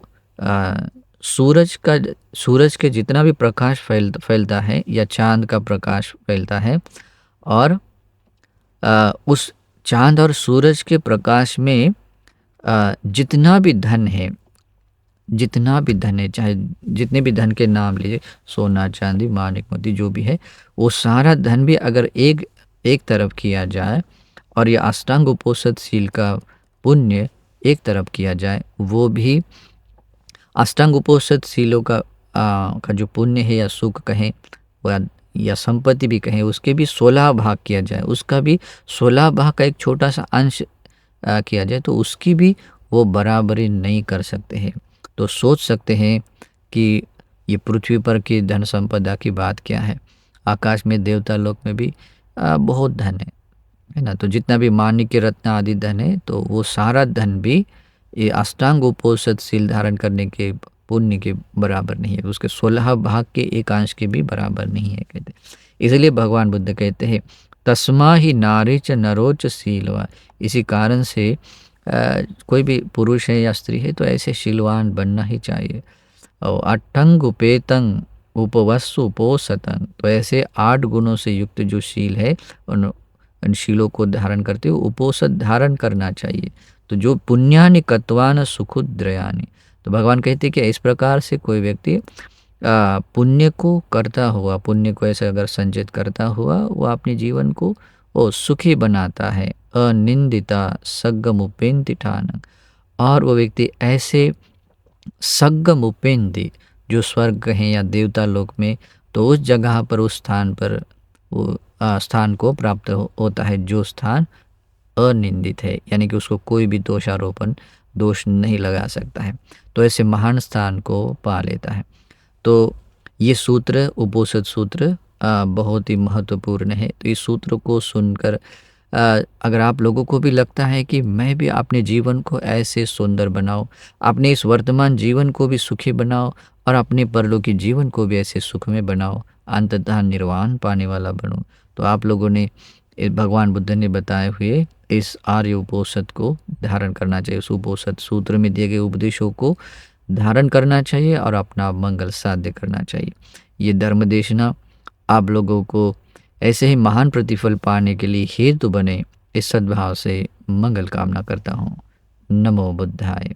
S1: सूरज के जितना भी प्रकाश फैलता है या चांद का प्रकाश फैलता है और उस चांद और सूरज के प्रकाश में जितना भी धन है चाहे जितने भी धन के नाम लीजिए, सोना चांदी माणिक मोती जो भी है, वो सारा धन भी अगर एक तरफ किया जाए और ये अष्टांग उपोषद शील का पुण्य एक तरफ किया जाए, वो भी अष्टांग उपोषद शीलों का जो पुण्य है या सुख कहें या संपत्ति भी कहें, उसके भी 16 भाग किया जाए, उसका भी 16 भाग का एक छोटा सा अंश किया जाए तो उसकी भी वो बराबरी नहीं कर सकते हैं। तो सोच सकते हैं कि ये पृथ्वी पर की धन संपदा की बात क्या है। आकाश में देवता लोक में भी बहुत धन है ना। तो जितना भी माणिक्य रत्न आदि धन है तो वो सारा धन भी ये अष्टांग उपोषद शील धारण करने के पुण्य के बराबर नहीं है, उसके 16 भाग के एक अंश के भी बराबर नहीं है कहते। इसलिए भगवान बुद्ध कहते हैं तस्मा ही नारी च नरोच शीलवा। इसी कारण से कोई भी पुरुष है या स्त्री है तो ऐसे शीलवान बनना ही चाहिए। और अट्ठंग उपेतंग उपवस्सु उपोसतंग, तो ऐसे 8 गुणों से युक्त जो शील है उन शीलों को धारण करते हुए उपोसत धारण करना चाहिए। तो जो पुण्यानि कत्वान सुखुद्रयानि, तो भगवान कहते हैं कि इस प्रकार से कोई व्यक्ति पुण्य को करता हुआ, पुण्य को ऐसे अगर संचित करता हुआ वो अपने जीवन को वो सुखी बनाता है। अनिंदिता सग्गम उपेंति ठानंग, और वो व्यक्ति ऐसे सग्गम उपेंति जो स्वर्ग हैं या देवता लोक में, तो उस जगह पर उस स्थान पर वो स्थान को प्राप्त होता है जो स्थान अनिंदित है, यानी कि उसको कोई भी दोष नहीं लगा सकता है। तो ऐसे महान स्थान को पा लेता है। तो ये सूत्र उपोषद सूत्र बहुत ही महत्वपूर्ण है। तो इस सूत्र को सुनकर अगर आप लोगों को भी लगता है कि मैं भी अपने जीवन को ऐसे सुंदर बनाऊं, अपने इस वर्तमान जीवन को भी सुखी बनाओ और अपने परलोकी जीवन को भी ऐसे सुख में बनाओ, अंततः निर्वाण पाने वाला बनो, तो आप लोगों ने भगवान बुद्ध ने बताए हुए इस आर्य उपोषद को धारण करना चाहिए। उस उपोषद सूत्र में दिए गए उपदेशों को धारण करना चाहिए और अपना मंगल साध्य करना चाहिए। ये धर्म देशना आप लोगों को ऐसे ही महान प्रतिफल पाने के लिए हेतु बने, इस सद्भाव से मंगल कामना करता हूँ। नमो बुद्धाय।